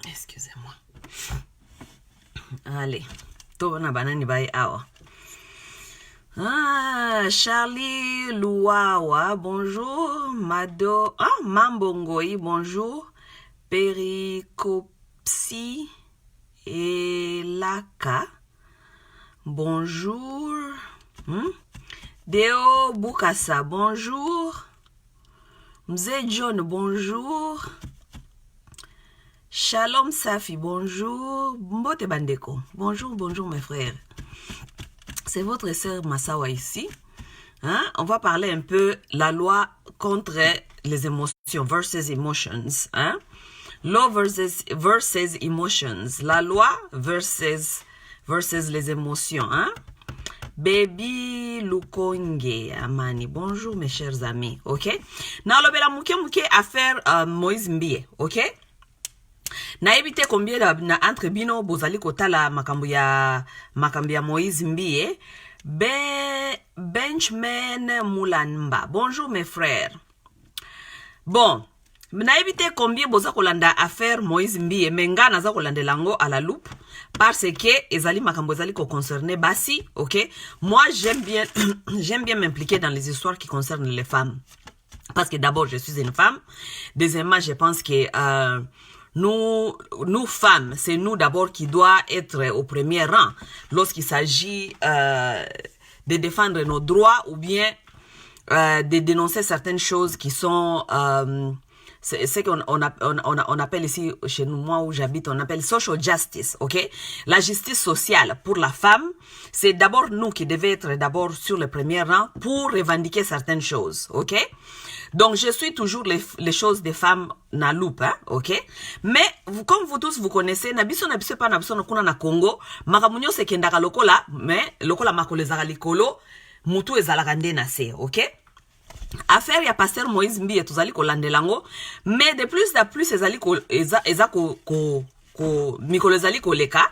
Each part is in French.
Excusez-moi. Allez. Tona banani bai awa. Ah, Charlie Louawa, bonjour. Mambongoi, bonjour. Pericopsi et Laka, bonjour. Deo Bukasa, bonjour. Mzee John, bonjour. Shalom Safi, bonjour. Mbote Bandeko, bonjour, bonjour mes frères. C'est votre sœur Massawa ici. On va parler un peu la loi contre les émotions versus emotions. Law versus emotions. La loi versus les émotions. Baby Lukonge Amani. Bonjour mes chers amis. Ok? Na lobela muke affaire Moïse Mbie. Ok? Na ebite combien na entre bino bozali kotala makambo ya Moïse Mbie. Benjamin Moulanba. Bonjour mes frères. Bon, na ebite combien boza kolanda affaire Moïse Mbie menga naza kolande lango à la loupe parce que ezali makambo ezali ko concerner basi, OK? Moi j'aime bien m'impliquer dans les histoires qui concernent les femmes. Parce que d'abord je suis une femme, deuxièmement je pense que nous femmes, c'est nous d'abord qui doit être au premier rang lorsqu'il s'agit de défendre nos droits ou bien de dénoncer certaines choses qui sont ce qu'on appelle ici chez nous, moi où j'habite, on appelle social justice, ok? La justice sociale pour la femme, c'est d'abord nous qui devons être d'abord sur le premier rang pour revendiquer certaines choses, ok? Donc, je suis toujours les choses des femmes na loupe, ok? Mais, comme vous tous, vous connaissez, nabiso pa nabiso nakuna na Congo, makamunyo se kendaka lokola, mais lokola makolezaka likolo, mutu ezalaka nde na se, ok? Affaire ya pasteur Moïse Mbie tozali kolandelango, mais de plus en plus ezali mikolo ezali koleka.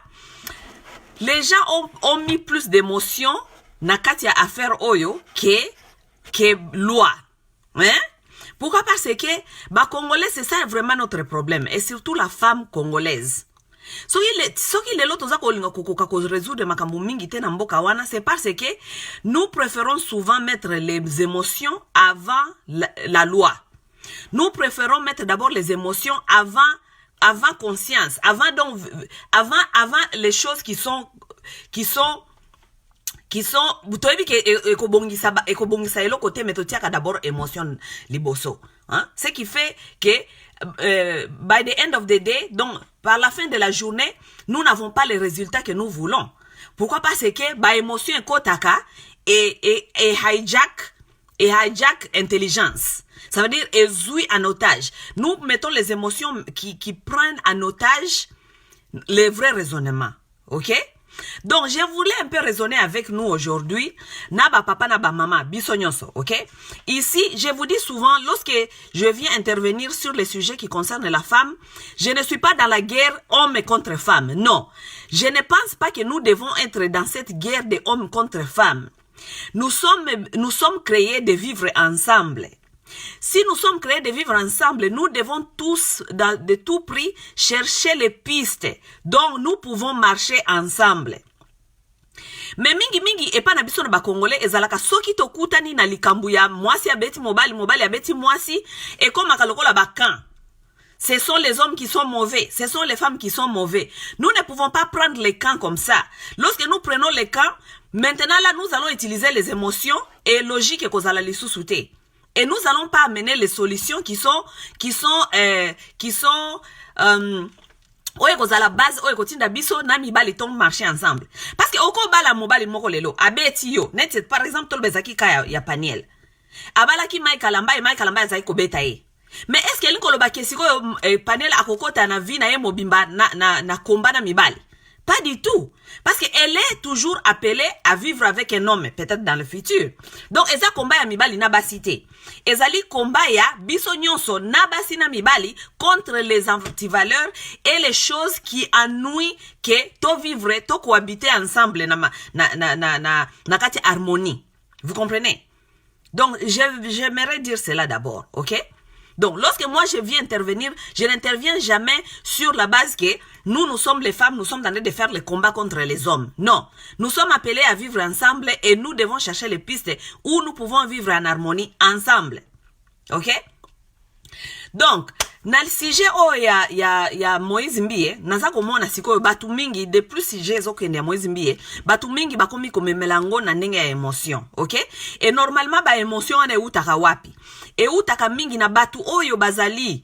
Les gens ont mis plus d'émotion na kati ya affaire oyo que loi. Pourquoi? Parce que ba Congolais, c'est ça vraiment notre problème, et surtout la femme congolaise. Soki lelo toza kolinga kokoka ko résoudre makambo mingi te na mboka wana, c'est parce que nous préférons souvent mettre les émotions avant la loi. Nous préférons mettre d'abord les émotions avant conscience, avant les choses qui sont vous savez que ekobongisa elo côté méthodique d'abord émotion liboso, ce qui fait que by the end of the day, donc par la fin de la journée, nous n'avons pas les résultats que nous voulons. Pourquoi? Parce que ba émotion kotaka et hijack intelligence. Ça veut dire ezui en otage. Nous mettons les émotions qui prennent en otage les vrais raisonnements. OK? Donc, je voulais un peu raisonner avec nous aujourd'hui. Naba papa, naba maman, bisognoso, ok? Ici, je vous dis souvent, lorsque je viens intervenir sur les sujets qui concernent la femme, je ne suis pas dans la guerre homme contre femme. Non. Je ne pense pas que nous devons être dans cette guerre de hommes contre femmes. Nous sommes créés de vivre ensemble. Si nous sommes créés de vivre ensemble, nous devons tous, de tout prix, chercher les pistes dont nous pouvons marcher ensemble. Mais mingi et pas nabiso na ba Congolais ezalaka soki tokutani na likambu ya mwasi ya beti mobali ya beti mwasi et comme akalokola bakan. Ce sont les hommes qui sont mauvais, ce sont les femmes qui sont mauvais. Nous ne pouvons pas prendre les camps comme ça. Lorsque nous prenons les camps, maintenant là nous allons utiliser les émotions et logique kozala lisusuté. Et nous allons pas amener les solutions qui sont oye kozala base oye kotinda biso na mibali ton marcher ensemble. Parce que oko bala mobali moko lelo abeti yo net par exemple tol bezaki ka ya Paniel. Abala ki Mike Kalamba zai ko beta ye. Mais est-ce que linko loba kesiko Paniel akokota na vie na ye mobimba na komba na mibali? Pas du tout. Parce qu'elle est toujours appelée à vivre avec un homme, peut-être dans le futur. Donc, eza combat ya mibali na basité. Ezali combat ya biso nyonso na basi na mibali contre les antivaleurs et les choses qui ennuient que to vivre, to cohabiter ensemble na kati harmonie. Vous comprenez? Donc, j'aimerais dire cela d'abord, ok? Donc, lorsque moi je viens intervenir, je n'interviens jamais sur la base que nous sommes les femmes, nous sommes en train de faire le combat contre les hommes. Non, nous sommes appelés à vivre ensemble et nous devons chercher les pistes où nous pouvons vivre en harmonie ensemble. Ok? Donc, na sujet ya Moïse Mbie, naza komona sikoyo batu mingi, de plus sujet ezokende ya Moïse Mbie, batu mingi bakomi komemela ngo na ndenge ya émotion, ok? Et normalement ba émotion wana eutaka wapi? Eutaka mingi na batu oyo bazali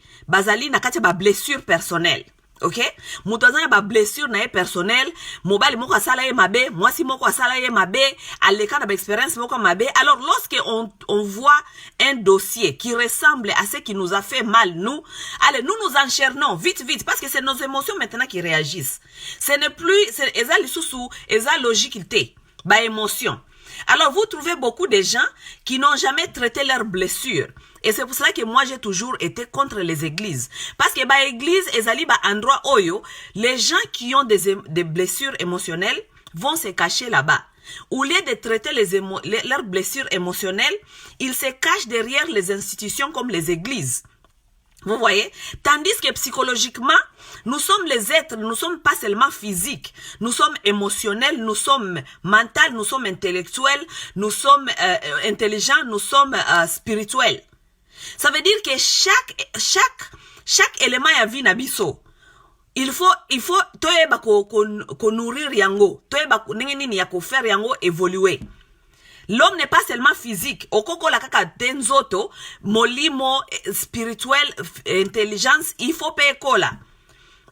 na kati ba blessure personnelle. Ok? Moutazana ba blessure na ye personnel, mobali moko asala ye mabe, mwasi moko asala ye mabe, aleka na ba expérience moko mabe. Alors lorsque on voit un dossier qui ressemble à ce qui nous a fait mal, nous nous enchernons vite parce que c'est nos émotions maintenant qui réagissent. Ce n'est plus eza lisusu, eza logique ba émotion. Alors vous trouvez beaucoup de gens qui n'ont jamais traité leurs blessures. Et c'est pour cela que moi j'ai toujours été contre les églises. Parce que ba église ezali ba endroit oyo, les gens qui ont des blessures émotionnelles vont se cacher là-bas. Au lieu de traiter leurs blessures émotionnelles, ils se cachent derrière les institutions comme les églises. Vous voyez? Tandis que psychologiquement, nous sommes les êtres, nous ne sommes pas seulement physiques, nous sommes émotionnels, nous sommes mentaux, nous sommes intellectuels, nous sommes intelligents, nous sommes spirituels. Ça veut dire que chaque élément ya vie na biso, il faut toyeba ko nourrir yango, toyeba ndenge nini ya ko faire yango évoluer. L'homme n'est pas seulement physique. Okoko la kaka tenzoto, molimo, spirituel, intelligence, il faut payer kola.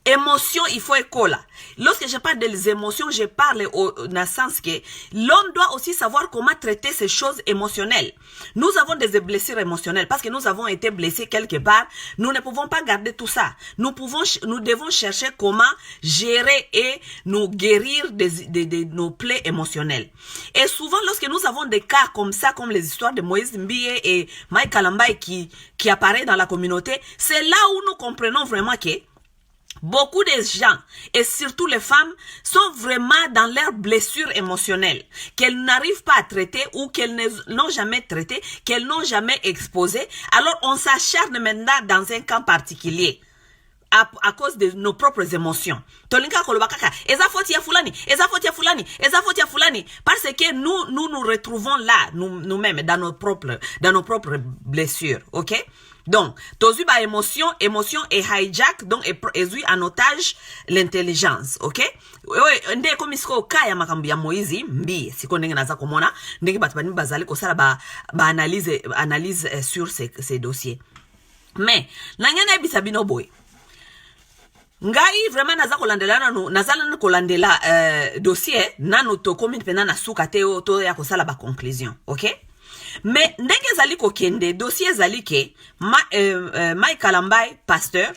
Émotion, il faut écola. Lorsque je parle des émotions, je parle dans le sens que l'homme doit aussi savoir comment traiter ces choses émotionnelles. Nous avons des blessures émotionnelles parce que nous avons été blessés quelque part. Nous ne pouvons pas garder tout ça. Nous devons chercher comment gérer et nous guérir de nos plaies émotionnelles. Et souvent, lorsque nous avons des cas comme ça, comme les histoires de Moïse Mbie et Mike Kalambai qui apparaît dans la communauté, c'est là où nous comprenons vraiment que beaucoup de gens, et surtout les femmes, sont vraiment dans leurs blessures émotionnelles, qu'elles n'arrivent pas à traiter ou qu'elles n'ont jamais traité, qu'elles n'ont jamais exposé. Alors on s'acharne maintenant dans un camp particulier à cause de nos propres émotions. Tolinka kolobakaka, eza foti ya fulani, eza foti ya fulani, eza foti ya fulani, parce que nous retrouvons là, nous-mêmes, dans nos propres blessures, ok? Donc, tozu ba émotion est hijack, donc ezui en otage l'intelligence, ok? Nde komisiko kaya makambi ya Moïse Mbie, siko ndenge naza komona, ndenge batubani bazali kosala ba analyse sur ces dossiers. Mais, nangana ebisa bino boy. Ngai vraiment naza kolandela dossier nano to komi pena na suka te to ya kosala ba conclusion, ok? Mais ndenge zali kokende dossier zali ke Mike Kalambai, pasteur,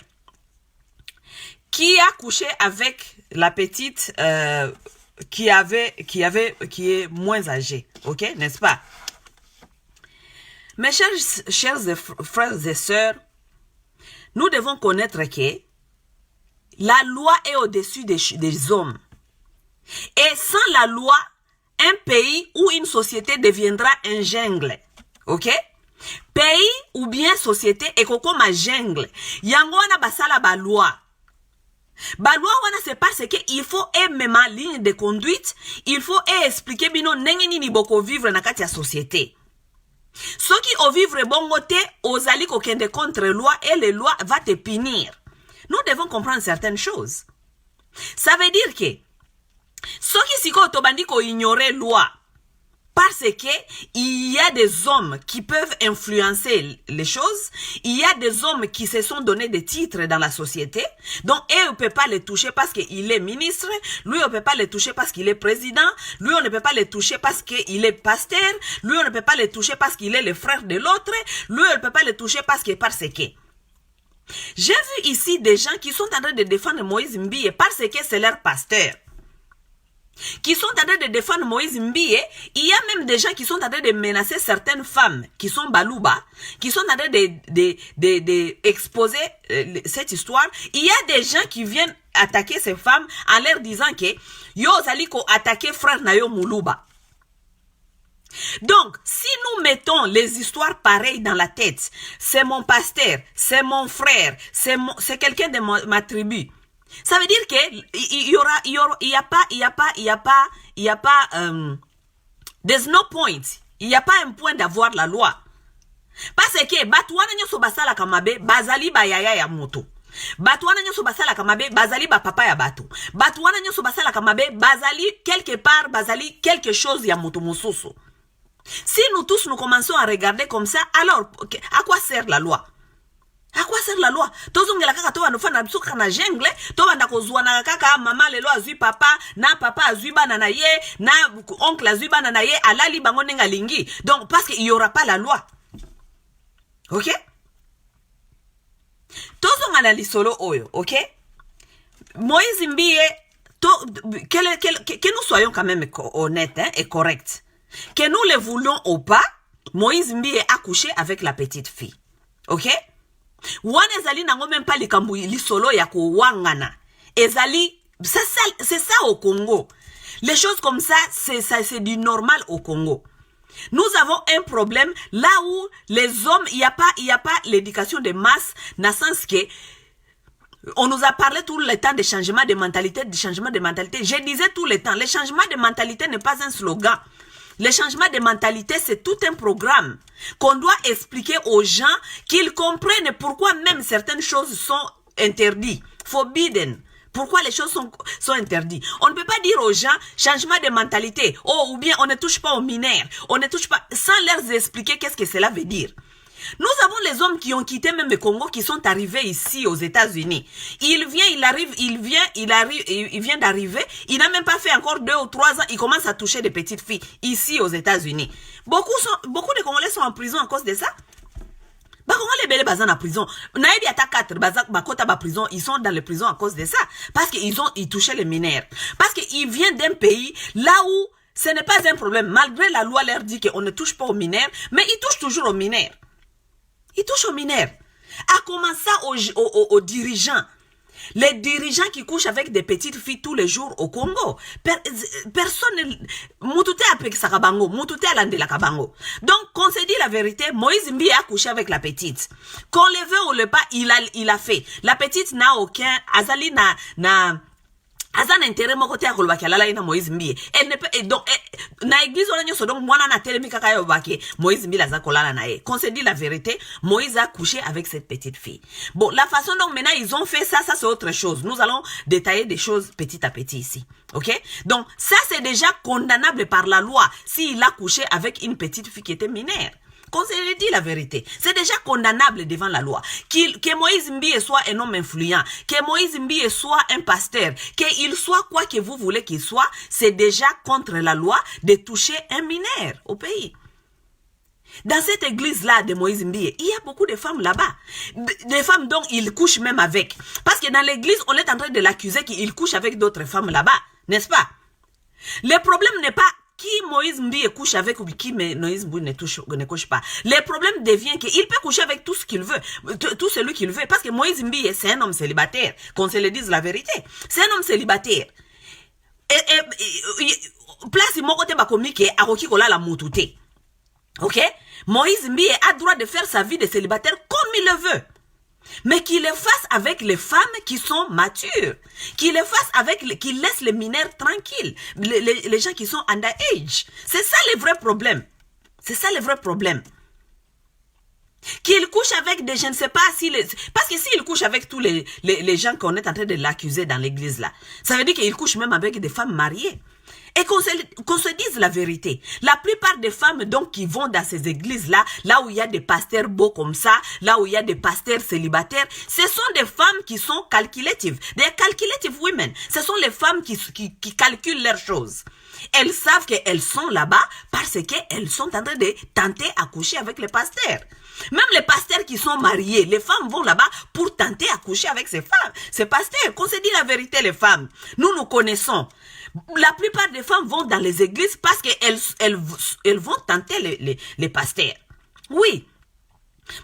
qui a couché avec la petite qui est moins âgée, ok, n'est-ce pas? Mes chers frères et sœurs, nous devons connaître que la loi est au-dessus des hommes. Et sans la loi, un pays ou une société deviendra un jungle. Ok? Pays ou bien société est comme un jungle. Yango wana basala ba loi. Ba loi wana c'est parce que il faut aimer ma ligne de conduite, il faut expliquer bino ndenge nini boko vivre na kati ya société. Ceux qui au vivre bongo te ozali kokende contre loi et les lois va te punir. Nous devons comprendre certaines choses. Ça veut dire que ceux qui siko tobandi ko ignorer loi parce que il y a des hommes qui peuvent influencer les choses, il y a des hommes qui se sont donné des titres dans la société, donc on ne peut pas les toucher parce qu'il est ministre, lui on ne peut pas les toucher parce qu'il est président, lui on ne peut pas les toucher parce qu'il est pasteur, lui on ne peut pas les toucher parce qu'il est le frère de l'autre, lui on ne peut pas les toucher parce que. J'ai vu ici des gens qui sont en train de défendre Moïse Mbie parce que c'est leur pasteur. qui sont en train de défendre Moïse Mbiye. Il y a même des gens qui sont en train de menacer certaines femmes qui sont balouba, qui sont en train de exposer cette histoire. Il y a des gens qui viennent attaquer ces femmes en leur disant que yo zaliko attaquer frère Nayo Moulouba. Donc, si nous mettons les histoires pareilles dans la tête, c'est mon pasteur, c'est mon frère, c'est quelqu'un de ma tribu. Ça veut dire que il y a pas, there's no point. Il n'y a pas un point d'avoir la loi. Parce que, batuana nyoso basala kamabe, bazali ba yaya ya moto. Batuana nyoso basala kamabe, bazali ba papa ya bato. Batuana nyoso basala kamabe, bazali quelque part, bazali quelque chose ya moto mososo. Si nous tous nous commençons à regarder comme ça, alors, à quoi sert la loi? À quoi sert la loi? Tozongela kaka to anofa na bisuka na jungle, to banda kozwa na kaka mama lelo azui papa, na papa azui bana na ye, na oncle azui bana na ye, alali bango nenga lingi. Donc parce qu'il y aura pas la loi. OK? Tozongala lisolo oyo, OK? Moïse Mbiye, que nous soyons quand même honnêtes hein, et corrects. Que nous le voulons ou pas, Moïse Mbiye a couché avec la petite fille. OK? Wana ezali nango même pas likambu lisolo ya ko wangana. Ezali, c'est ça au Congo. Les choses comme ça, c'est du normal au Congo. Nous avons un problème là où les hommes, il y a pas l'éducation de masse, dans le sens que on nous a parlé tout le temps de changement de mentalité, Je disais tout le temps, le changement de mentalité n'est pas un slogan. Le changement de mentalité, c'est tout un programme qu'on doit expliquer aux gens qu'ils comprennent pourquoi même certaines choses sont interdites, forbidden. Pourquoi les choses sont interdites. On ne peut pas dire aux gens, changement de mentalité, ou bien on ne touche pas aux mineurs, on ne touche pas, sans leur expliquer qu'est-ce que cela veut dire. Nous avons les hommes qui ont quitté même le Congo, qui sont arrivés ici aux États-Unis. Il vient d'arriver, il n'a même pas fait encore 2 ou 3 ans, il commence à toucher des petites filles ici aux États-Unis. Beaucoup de Congolais sont en prison à cause de ça. Les bébés bazan en prison. Naïdi ata 4 bakota ba prison, ils sont dans les prisons à cause de ça, parce qu'ils touchaient les mineurs. Parce qu'ils viennent d'un pays là où ce n'est pas un problème, malgré la loi leur dit qu'on ne touche pas aux mineurs, mais ils touchent toujours aux mineurs. Ils touchent aux mineurs. À commencer aux dirigeants. Les dirigeants qui couchent avec des petites filles tous les jours au Congo. Personne. Mutute apek sakabango. Mutute alandela kabango. Donc, qu'on se dit la vérité, Moïse Mbiye a couché avec la petite. Qu'on le veut ou le pas, il a fait. La petite n'a aucun. Azali Azan intérêt mon côté à kolbaki alala ina Moïse Mbiye. Elle ne peut donc na église on a nyoso donc moi na telemi kaka yo baki Moïse Mbiye la kolala na ye. Qu'on se dit la vérité, Moïse a couché avec cette petite fille. Bon, la façon dont maintenant ils ont fait ça c'est autre chose. Nous allons détailler des choses petit à petit ici. OK? Donc ça c'est déjà condamnable par la loi s'il a couché avec une petite fille qui était mineure. Qu'on se dit la vérité, c'est déjà condamnable devant la loi. Que Moïse Mbiye soit un homme influent, que Moïse Mbiye soit un pasteur, qu'il soit quoi que vous voulez qu'il soit, c'est déjà contre la loi de toucher un mineur au pays. Dans cette église-là de Moïse Mbiye, il y a beaucoup de femmes là-bas. Des femmes dont il couche même avec. Parce que dans l'église, on est en train de l'accuser qu'il couche avec d'autres femmes là-bas. N'est-ce pas? Le problème n'est pas qui Moïse Mbiye couche avec ou qui Moïse Mbiye ne couche pas. Le problème devient qu'il peut coucher avec tout ce qu'il veut, tout celui qu'il veut, parce que Moïse Mbiye, c'est un homme célibataire, qu'on se le dise la vérité. C'est un homme célibataire. Place mon côté bakomi ke aroki kola la mutute. OK? Moïse Mbiye a droit de faire sa vie de célibataire comme il le veut. Mais qu'il le fasse avec les femmes qui sont matures. Qu'il le fasse qu'il laisse les mineurs tranquilles. Les gens qui sont underage. C'est ça le vrai problème. C'est ça le vrai problème. Qu'il couche avec des, je ne sais pas si parce que s'il couche avec tous les gens qu'on est en train de l'accuser dans l'église là, ça veut dire qu'il couche même avec des femmes mariées. Et qu'on se dise la vérité. La plupart des femmes donc qui vont dans ces églises-là, là où il y a des pasteurs beaux comme ça, là où il y a des pasteurs célibataires, ce sont des femmes qui sont calculatives. Des calculative women. Ce sont les femmes qui calculent leurs choses. Elles savent qu'elles sont là-bas parce qu'elles sont en train de tenter à coucher avec les pasteurs. Même les pasteurs qui sont mariés, les femmes vont là-bas pour tenter à coucher avec ces femmes, ces pasteurs. Qu'on se dit la vérité, les femmes. Nous connaissons. La plupart des femmes vont dans les églises parce qu'elles vont tenter les pasteurs. Oui.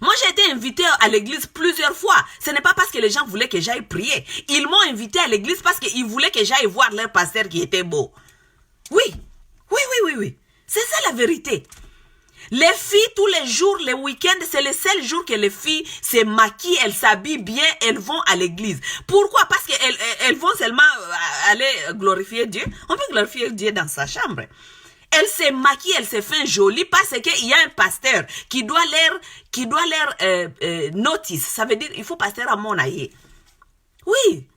Moi, j'ai été invitée à l'église plusieurs fois. Ce n'est pas parce que les gens voulaient que j'aille prier. Ils m'ont invitée à l'église parce qu'ils voulaient que j'aille voir leur pasteur qui était beau. Oui. Oui. C'est ça la vérité. Les filles, tous les jours, les week-ends, c'est le seul jour que les filles se maquillent, elles s'habillent bien, elles vont à l'église. Pourquoi? Parce qu'elles vont seulement aller glorifier Dieu. On peut glorifier Dieu dans sa chambre. Elle se maquille, elle se fait jolie parce qu'il y a un pasteur qui doit leur notice. Ça veut dire, il faut pasteur à mon aïe. Oui.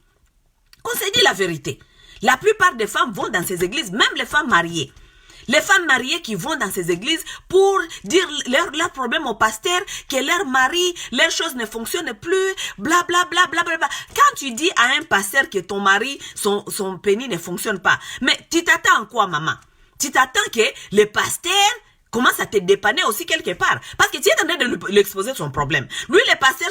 On s'est dit la vérité. La plupart des femmes vont dans ces églises, même les femmes mariées. Les femmes mariées qui vont dans ces églises pour dire leur problème au pasteur, que leur mari, leurs choses ne fonctionnent plus, bla bla bla bla bla. Quand tu dis à un pasteur que ton mari, son pénis ne fonctionne pas, mais tu t'attends à quoi, maman? Tu t'attends que le pasteur commence à te dépanner aussi quelque part. Parce que tu es en train de lui exposer son problème. Lui, le pasteur,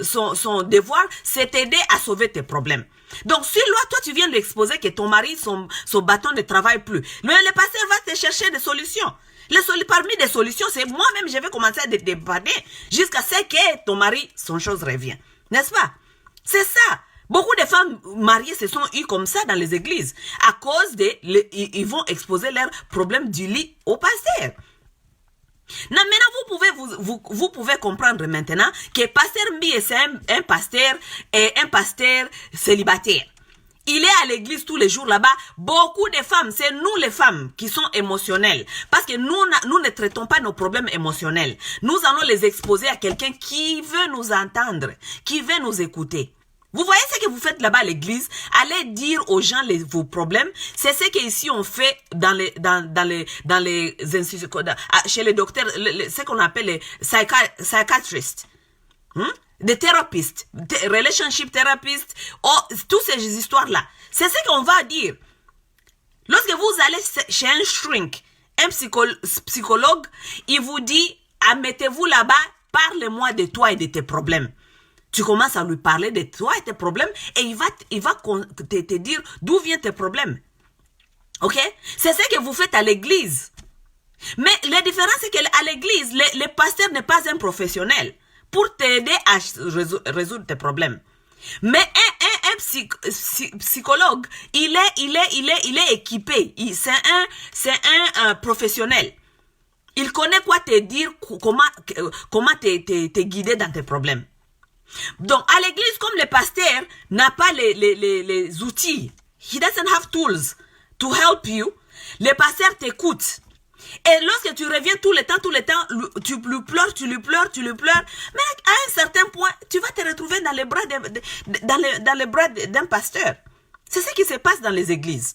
son devoir, c'est t'aider à sauver tes problèmes. Donc, si toi, tu viens lui exposer que ton mari, son bâton ne travaille plus, le pasteur va te chercher des solutions. Parmi des solutions, c'est moi-même, je vais commencer à te dépanner jusqu'à ce que ton mari, son chose revient. N'est-ce pas? C'est ça. Beaucoup de femmes mariées se sont eues comme ça dans les églises à cause ils vont exposer leurs problèmes du lit au pasteur. Maintenant, vous pouvez comprendre maintenant que pasteur Mbi, c'est un pasteur célibataire. Il est à l'église tous les jours là-bas. Beaucoup de femmes, c'est nous les femmes qui sont émotionnelles. Parce que nous ne traitons pas nos problèmes émotionnels. Nous allons les exposer à quelqu'un qui veut nous entendre, qui veut nous écouter. Vous voyez ce que vous faites là-bas à l'église? Allez dire aux gens vos problèmes. C'est ce qu'ici on fait dans les instituts, chez les docteurs, ce qu'on appelle les psychiatristes, des thérapeutes, relationship thérapeutes, toutes ces histoires-là. C'est ce qu'on va dire. Lorsque vous allez chez un shrink, un psychologue, il vous dit, mettez-vous là-bas, parlez-moi de toi et de tes problèmes. Tu commences à lui parler de toi et tes problèmes et il va te dire d'où viennent tes problèmes. Ok? C'est ce que vous faites à l'église. Mais la différence, c'est qu'à l'église, le pasteur n'est pas un professionnel pour t'aider à résoudre tes problèmes. Mais un psychologue, il est équipé. C'est un professionnel. Il connaît quoi te dire, comment te guider dans tes problèmes. Donc, à l'église, comme le pasteur n'a pas les outils, he doesn't have tools to help you, le pasteur t'écoute. Et lorsque tu reviens tout le temps, tu lui pleures, mais à un certain point, tu vas te retrouver dans les bras d'un pasteur. C'est ce qui se passe dans les églises.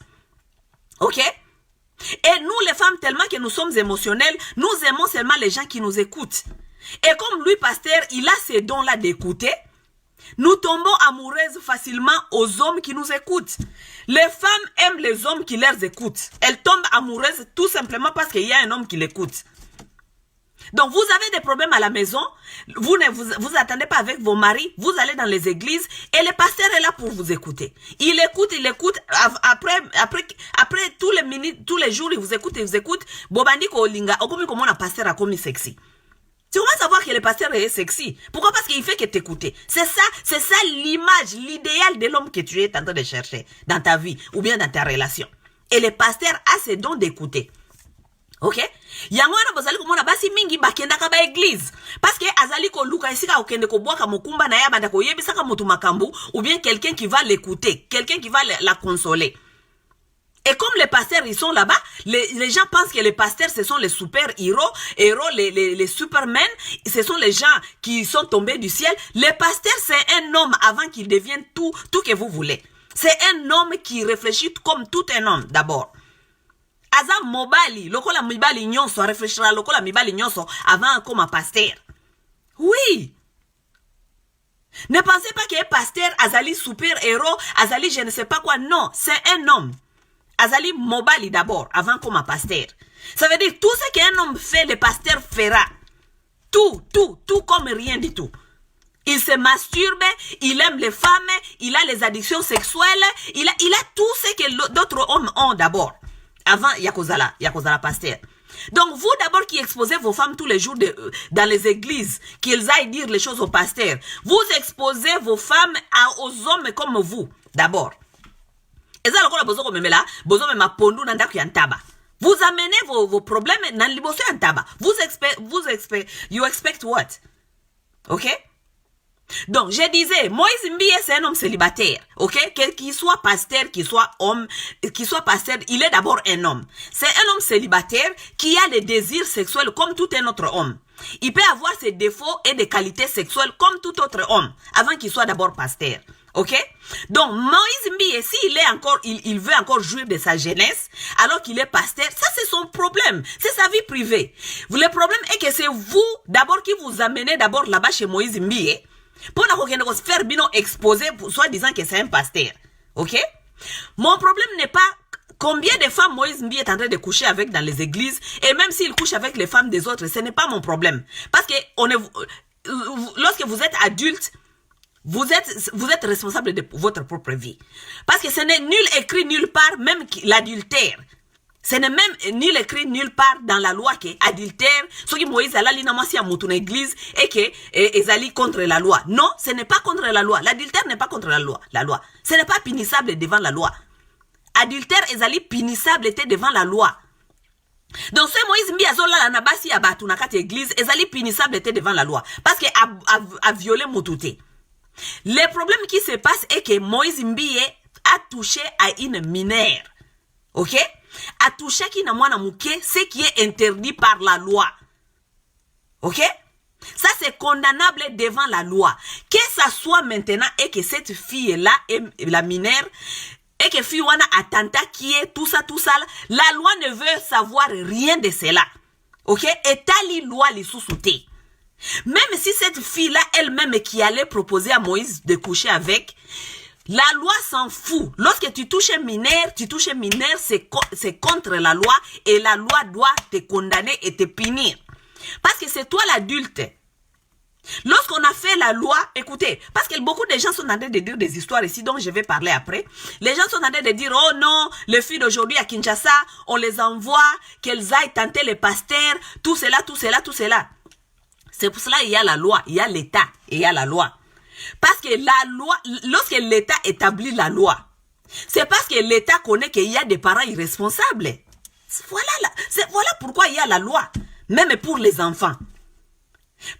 Ok? Et nous, les femmes, tellement que nous sommes émotionnelles, nous aimons seulement les gens qui nous écoutent. Et comme lui, pasteur, il a ces dons-là d'écouter, nous tombons amoureuses facilement aux hommes qui nous écoutent. Les femmes aiment les hommes qui les écoutent. Elles tombent amoureuses tout simplement parce qu'il y a un homme qui l'écoute. Donc, vous avez des problèmes à la maison, vous ne vous attendez pas avec vos maris, vous allez dans les églises et le pasteur est là pour vous écouter. Il écoute, après tous les jours, il vous écoute. Bobandi ko linga, okomi comme on a pasteur a commis sexy. Tu commences à voir que le pasteur est sexy. Pourquoi? Parce qu'il fait que t'écouter. C'est ça l'image, l'idéal de l'homme que tu es en train de chercher dans ta vie ou bien dans ta relation. Et le pasteur a ce don d'écouter. Ok? Yango wana bozali komona basi mingi bakenda ka ba église parce que azali ko luka isika okende ko boka mokumba na yaba ndako yebisaka mutu makambu ou bien quelqu'un qui va l'écouter, quelqu'un qui va la consoler. Et comme les pasteurs ils sont là-bas, les gens pensent que les pasteurs ce sont les super-héros, les supermen, ce sont les gens qui sont tombés du ciel. Le pasteur c'est un homme avant qu'il devienne tout que vous voulez. C'est un homme qui réfléchit comme tout un homme d'abord. Aza mobali, lokola mibali nyonso, réfléchira lokola mibali nyonso avant comme un pasteur. Oui. Ne pensez pas qu'un pasteur azali super-héros, azali je ne sais pas quoi. Non, c'est un homme. Azali mobali d'abord, avant comme un pasteur. Ça veut dire tout ce qu'un homme fait, le pasteur fera. Tout comme rien du tout. Il se masturbe, il aime les femmes, il a les addictions sexuelles, il a tout ce que d'autres hommes ont d'abord. Avant Yakozala pasteur. Donc vous d'abord qui exposez vos femmes tous les jours dans les églises, qu'ils aillent dire les choses aux pasteurs, vous exposez vos femmes aux hommes comme vous d'abord. Et ça le besoin comme là, besoin même pondu nanda kuyantaba. Vous amenez vos problèmes dans le bosso yantaba. You expect what? OK? Donc, je disais, Moïse Mbiye, c'est un homme célibataire, ok? Qu'il soit pasteur, qu'il soit homme, qu'il soit pasteur, il est d'abord un homme. C'est un homme célibataire qui a des désirs sexuels comme tout un autre homme. Il peut avoir ses défauts et des qualités sexuelles comme tout autre homme, avant qu'il soit d'abord pasteur, ok? Donc, Moïse Mbiye, s'il est encore, il veut encore jouir de sa jeunesse, alors qu'il est pasteur, ça c'est son problème, c'est sa vie privée. Le problème est que c'est vous, d'abord, qui vous amenez d'abord là-bas chez Moïse Mbiye, pour ne faire bino exposer, soit disant que c'est un pasteur. Ok? Mon problème n'est pas combien de femmes Moïse Mbiye est en train de coucher avec dans les églises, et même s'il couche avec les femmes des autres, ce n'est pas mon problème. Parce que lorsque vous êtes adulte, vous êtes responsable de votre propre vie. Parce que ce n'est nul écrit nulle part, même l'adultère. Ce n'est même nul écrit nulle part dans la loi que adultère, ce qui Moïse a l'inamasi à mon église et que ezali contre la loi. Non, ce n'est pas contre la loi. L'adultère n'est pas contre la loi. Ce n'est pas punissable devant la loi. Adultère ezali punissable était devant la loi. Donc ce Moïse Mbiye azola la nabasi à batu na kati église ezali punissable était devant la loi parce que a violé Mutute. Le problème qui se passe est que Moïse Mbiye a touché à une mineure. OK? A touché qui n'a mwana muke, ce qui est interdit par la loi. Ok? Ça c'est condamnable devant la loi. Que ça soit maintenant et que cette fille-là est la mineure, et que fille wana attentat qui est tout ça, la loi ne veut savoir rien de cela. Ok? Et tali loi li sous-souté. Même si cette fille-là elle-même qui allait proposer à Moïse de coucher avec, la loi s'en fout. Lorsque tu touches un mineur, c'est contre la loi et la loi doit te condamner et te punir. Parce que c'est toi l'adulte. Lorsqu'on a fait la loi, écoutez, parce que beaucoup de gens sont en train de dire des histoires ici, dont je vais parler après. Les gens sont en train de dire, oh non, les filles d'aujourd'hui à Kinshasa, on les envoie, qu'elles aillent tenter les pasteurs, tout cela. C'est pour cela qu'il y a la loi, il y a l'État et il y a la loi. Parce que la loi, lorsque l'État établit la loi, c'est parce que l'État connaît qu'il y a des parents irresponsables. Voilà pourquoi il y a la loi, même pour les enfants.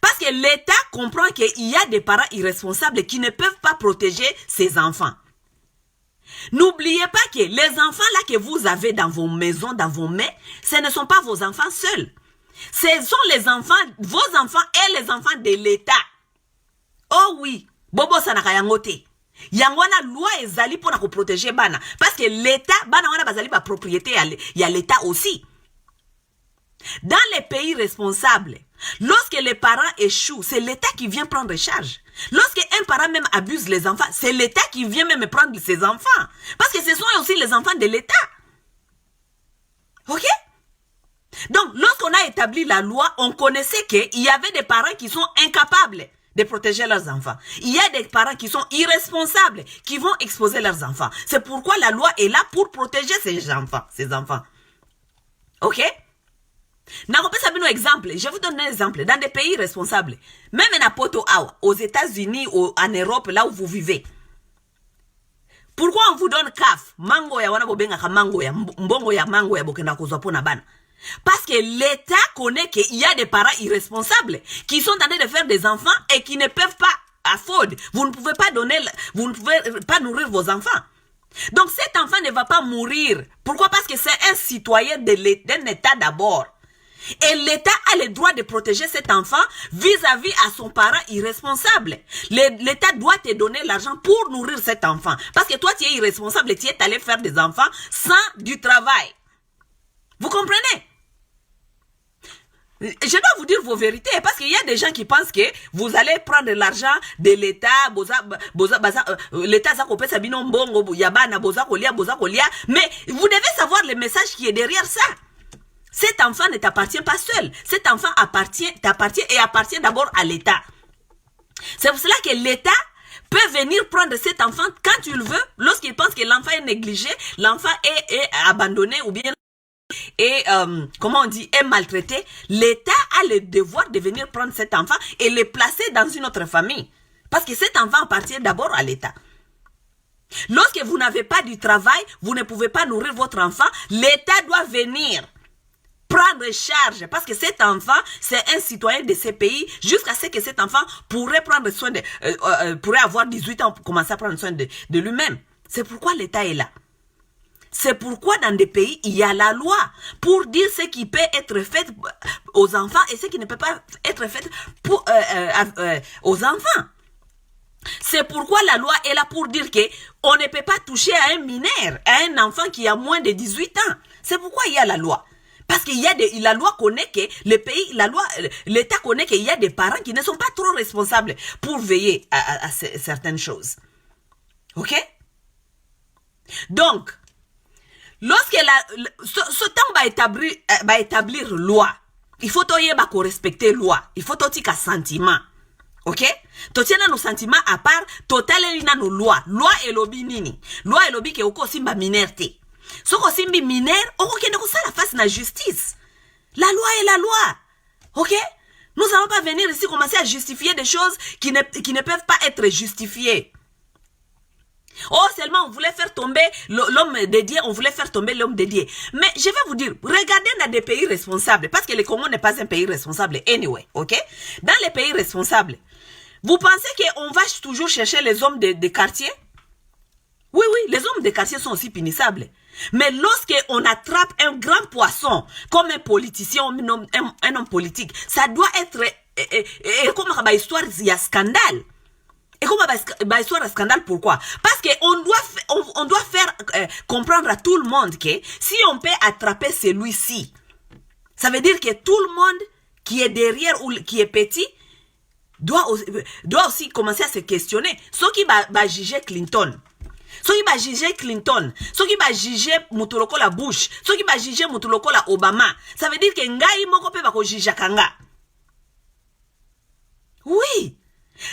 Parce que l'État comprend qu'il y a des parents irresponsables qui ne peuvent pas protéger ses enfants. N'oubliez pas que les enfants là que vous avez dans vos maisons, dans vos mains, ce ne sont pas vos enfants seuls. Ce sont les enfants, vos enfants et les enfants de l'État. Oh oui, bobo sanaka yangote. Yangwana loi ezali pour nous protéger bana parce que l'État bana wana bazali ba propriété ya l'État aussi. Dans les pays responsables, lorsque les parents échouent, c'est l'État qui vient prendre charge. Lorsque un parent même abuse les enfants, c'est l'État qui vient même prendre ses enfants parce que ce sont aussi les enfants de l'État. OK? Donc, lorsqu'on a établi la loi, on connaissait qu'il y avait des parents qui sont incapables de protéger leurs enfants. Il y a des parents qui sont irresponsables, qui vont exposer leurs enfants. C'est pourquoi la loi est là pour protéger ces enfants. OK? Exemple. Je vais vous donner un exemple. Dans des pays responsables, même à Poto Awa, aux États-Unis ou en Europe, là où vous vivez, pourquoi on vous donne kaf? Mango ya wana bobenga ka mango ya mbongo ya mango ya bokenda kozwa pona bana. Parce que l'État connaît qu'il y a des parents irresponsables qui sont en train de faire des enfants et qui ne peuvent pas afford. Vous ne pouvez pas nourrir vos enfants. Donc cet enfant ne va pas mourir. Pourquoi? Parce que c'est un citoyen d'un État d'abord. Et l'État a le droit de protéger cet enfant vis-à-vis à son parent irresponsable. L'État doit te donner l'argent pour nourrir cet enfant. Parce que toi, tu es irresponsable et tu es allé faire des enfants sans du travail. Vous comprenez? Je dois vous dire vos vérités parce qu'il y a des gens qui pensent que vous allez prendre l'argent de l'État, l'État ça kopé sabino mbongo yabana boza kolia, mais vous devez savoir le message qui est derrière ça. Cet enfant ne t'appartient pas seul. Cet enfant t'appartient et appartient d'abord à l'État. C'est pour cela que l'État peut venir prendre cet enfant quand il veut, lorsqu'il pense que l'enfant est négligé, l'enfant est abandonné ou bien comment on dit, est maltraité. L'État a le devoir de venir prendre cet enfant et le placer dans une autre famille. Parce que cet enfant appartient d'abord à l'État. Lorsque vous n'avez pas du travail, vous ne pouvez pas nourrir votre enfant, l'État doit venir prendre charge, parce que cet enfant, c'est un citoyen de ce pays, jusqu'à ce que cet enfant pourrait prendre soin pourrait avoir 18 ans pour commencer à prendre soin de lui-même. C'est pourquoi l'État est là. C'est pourquoi dans des pays, il y a la loi pour dire ce qui peut être fait aux enfants et ce qui ne peut pas être fait pour, aux enfants. C'est pourquoi la loi est là pour dire que on ne peut pas toucher à un mineur, à un enfant qui a moins de 18 ans. C'est pourquoi il y a la loi. Parce qu'il y a la loi connaît que le pays, l'État connaît qu'il y a des parents qui ne sont pas trop responsables pour veiller à certaines choses. Ok? Donc, lorsque ce temps va établir loi, il faut respecter loi, il faut aussi qu'un sentiment. Ok? Totiena nos sentiments à part, totalena nos lois. Loi et lobby nini. Loi et lobby ke oko simba minerte. Soko simbi mineur, oko kende ko la face na justice. La loi est la loi. Ok? Nous n'allons pas venir ici commencer à justifier des choses qui ne peuvent pas être justifiées. Oh, seulement on voulait faire tomber l'homme dédié, on voulait faire tomber l'homme dédié. Mais je vais vous dire, regardez dans des pays responsables, parce que le Congo n'est pas un pays responsable anyway, ok? Dans les pays responsables, vous pensez qu'on va toujours chercher les hommes de quartier? Oui, les hommes de quartier sont aussi punissables. Mais lorsqu'on attrape un grand poisson, comme un politicien, un homme politique, ça doit être, comme une histoire, il y a scandale. Et comment histoire de scandale, pourquoi? Parce qu'on doit faire comprendre à tout le monde que si on peut attraper celui-ci, ça veut dire que tout le monde qui est derrière ou qui est petit doit aussi commencer à se questionner. Ceux qui va juger Clinton, ceux qui va juger Clinton, ceux qui va juger Mutolokola Bush, ceux qui va juger Mutolokola Obama, ça veut dire que ngai moko pe va ko juger kanga. Oui.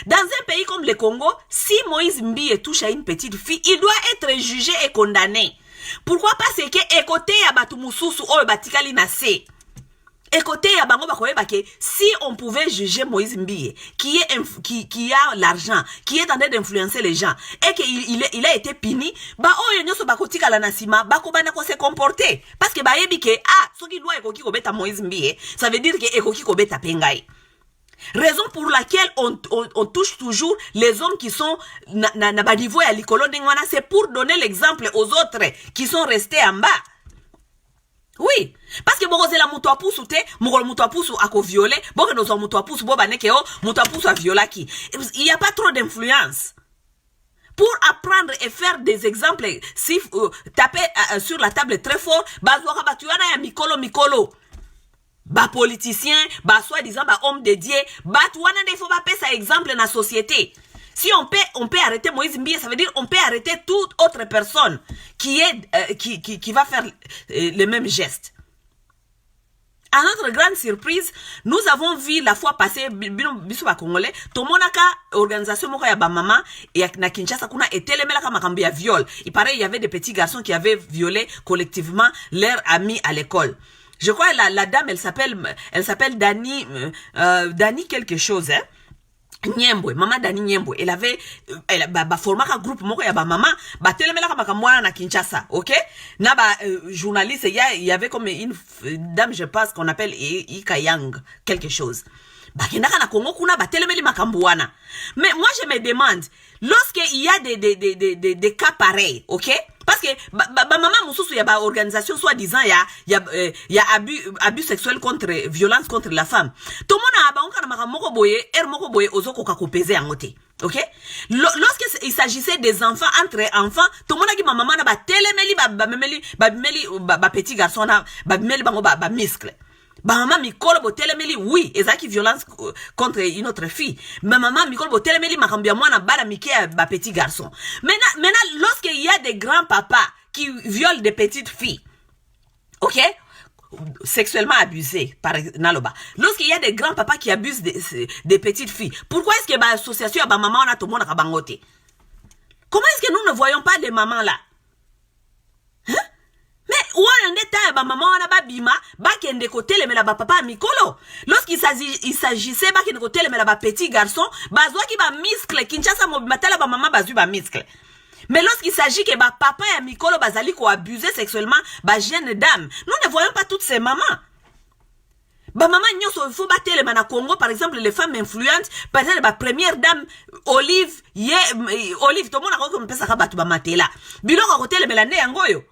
Dans un pays comme le Congo, si Moïse Mbie touche à une petite fille, il doit être jugé et condamné. Pourquoi? Parce que écoutez ya batu mususu o batikali na se. Écoutez ya bango bakoyeba que si on pouvait juger Moïse Mbie qui a l'argent, qui est en train d'influencer les gens et qu'il a été puni, ba oyo nyoso bakotika la nasima bakobana ko se comporter parce que ba yebi que soki loi ekoki kobeta Moïse Mbie, ça veut dire que ekoki kobeta pengai. Raison pour laquelle on touche toujours les hommes qui sont na badivo ya likolo ndengwana, c'est pour donner l'exemple aux autres qui sont restés en bas. Oui, parce que boko zela mutu apusu te, mukolo mutu apusu ako violé, boko nozo mutu apusu bo baneke o mutu apusu a viola ki. Il y a pas trop d'influence. Pour apprendre et faire des exemples, si taper sur la table très fort, bazwaka batuana ya mikolo. Ba politicien, ba soi-disant ba homme dédié, ba tuana ne faut pas passer exemple dans la société. Si on peut arrêter Moïse Mbie, ça veut dire on peut arrêter toute autre personne qui va faire le même geste. À notre grande surprise, nous avons vu la fois passée, biso ba Congolais, tomonaka organisation moko ya ba mama et na Kinshasa kuna etelemela kama makambo ya viol. Il paraît il y avait des petits garçons qui avaient violé collectivement leurs amis à l'école. Je crois la dame, elle s'appelle Dani quelque chose, hein. Nyembwe, maman Dani Nyembwe. Elle avait, formé un groupe moko ya ba maman, telemela kama kamwana na Kinshasa, ok? Na journaliste, il y avait comme une dame, je pense, qu'on appelle Ika Yang, quelque chose. Kendaka na Congo kuna telemeli makambuana. Mais moi je me demande, lorsqu'il y a des cas pareils, ok? Parce que maman mususu ya ba organisation soi-disant ya abus sexuel violence contre la femme. Tout le monde a ba onka na makamoko boye ozoko ka kopeze yangote. OK? Lorsqu'il s'agissait des enfants entre enfants, tout le monde a dit maman na ba telemeli ba petit garçon na ba meli bango ba muscle. Ba maman mikolo bo telemeli oui, ezaki violence contre une autre fille. Mais maman mikolo bo telemeli makambia mwana bala mike ba petit garçon. Maintenant lorsqu'il y a des grands papas qui violent des petites filles, OK? sexuellement abusés par naloba. Lorsqu'il y a des grands-papas qui abusent des petites filles, pourquoi est-ce que l'association ba maman on a tout le monde à bangote? Comment est-ce que nous ne voyons pas les mamans là? Hein? Mais où en est ba maman on a ba bima, ba kende côté le mela ba papa mikolo. Lorsqu'il s'agissait ba kende côté le mela ba petit garçon, ba zwa ki ba muscle, Kinshasa mo matala ba maman ba zu ba muscle. Mais lorsqu'il s'agit que ba papa et mikolo bazali ko abuser sexuellement ba jeune dame, nous ne voyons pas toutes ces mamans. Ba maman nyoso il faut battre les mana Congo par exemple les femmes influentes, par exemple ba première dame Olive Olive tout le monde a comme pesa ka batu ba matela. Biloko côté le melane yangoyo.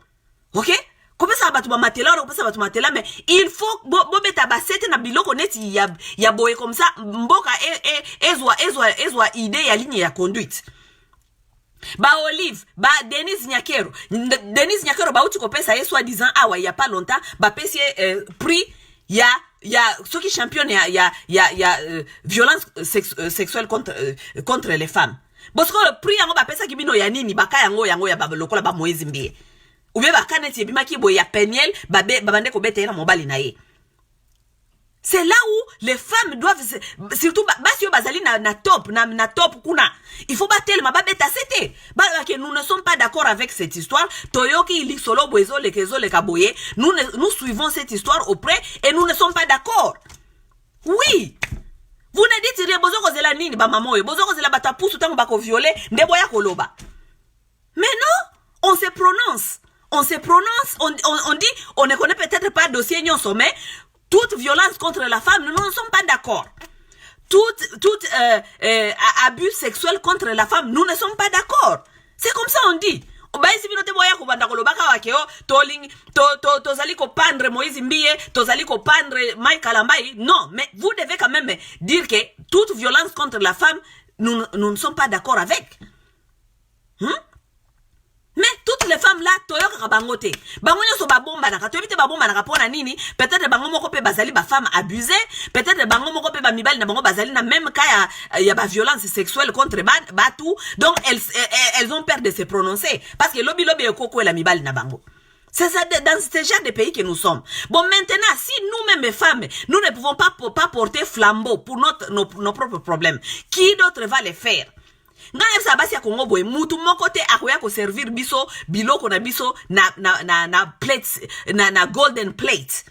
OK? Comme ça batu ba matela, on pesa batu matela mais il faut bobeta ba sete na biloko neti ya boye comme ça mboka ezwa idée ya ligne ya conduite. Ba Olive, ba Denise Nyakero ba uti ko pesa yeso disant awa il y a pas longtemps ba pesi prix ya ceux qui championne ya violence sexuelle contre les femmes. Parce que le prix yango ba pesa kibino ya nini baka yango ya ba lokola ba Moïse Mbie. Ou bien ba kaneti bima ki boya peniel ba bande ko bete na mobali na ye. C'est là où les femmes doivent surtout basio bazali na top kuna. Il faut battre ma babeta c'était. Que nous ne sommes pas d'accord avec cette histoire. Toyoki ili solo boezo le kezo le kaboye. Nous suivons cette histoire auprès et nous ne sommes pas d'accord. Oui. Vous ne dites rien bozo kozela nini ba mamoyo. Bozo kozela batapusu tango bako violer ndeboya koloba. Mais non, on se prononce. On dit on ne connaît peut-être pas dossier nyonso mais toute violence contre la femme, nous ne sommes pas d'accord. Tout abus sexuel contre la femme, nous ne sommes pas d'accord. C'est comme ça on dit. Tozali ko pendre Moïse Mbie, tozali ko pendre Mike Kalambai. Non, mais vous devez quand même dire que toute violence contre la femme, nous ne sommes pas d'accord avec. Mais toutes les femmes là, toyoka bangote. Bango nyoso ba bomba na katobite ba bomba na kapona nini? Peut-être bango moko pe bazali ba femme abusée, peut-être bango moko pe ba mibali na bango bazali na même cas ya ba violence sexuelle contre batu. Donc elles ont peur de se prononcer parce que lobi ekoko la mibali na bango. C'est ça dans ce genre de pays que nous sommes. Bon maintenant si nous-mêmes les femmes, nous ne pouvons pas porter flambeau pour nos propres problèmes, qui d'autre va les faire? Nga yebsa basi ya Kongo boy mutu mokote akoya ko servir biso biloko na biso na plates na golden plate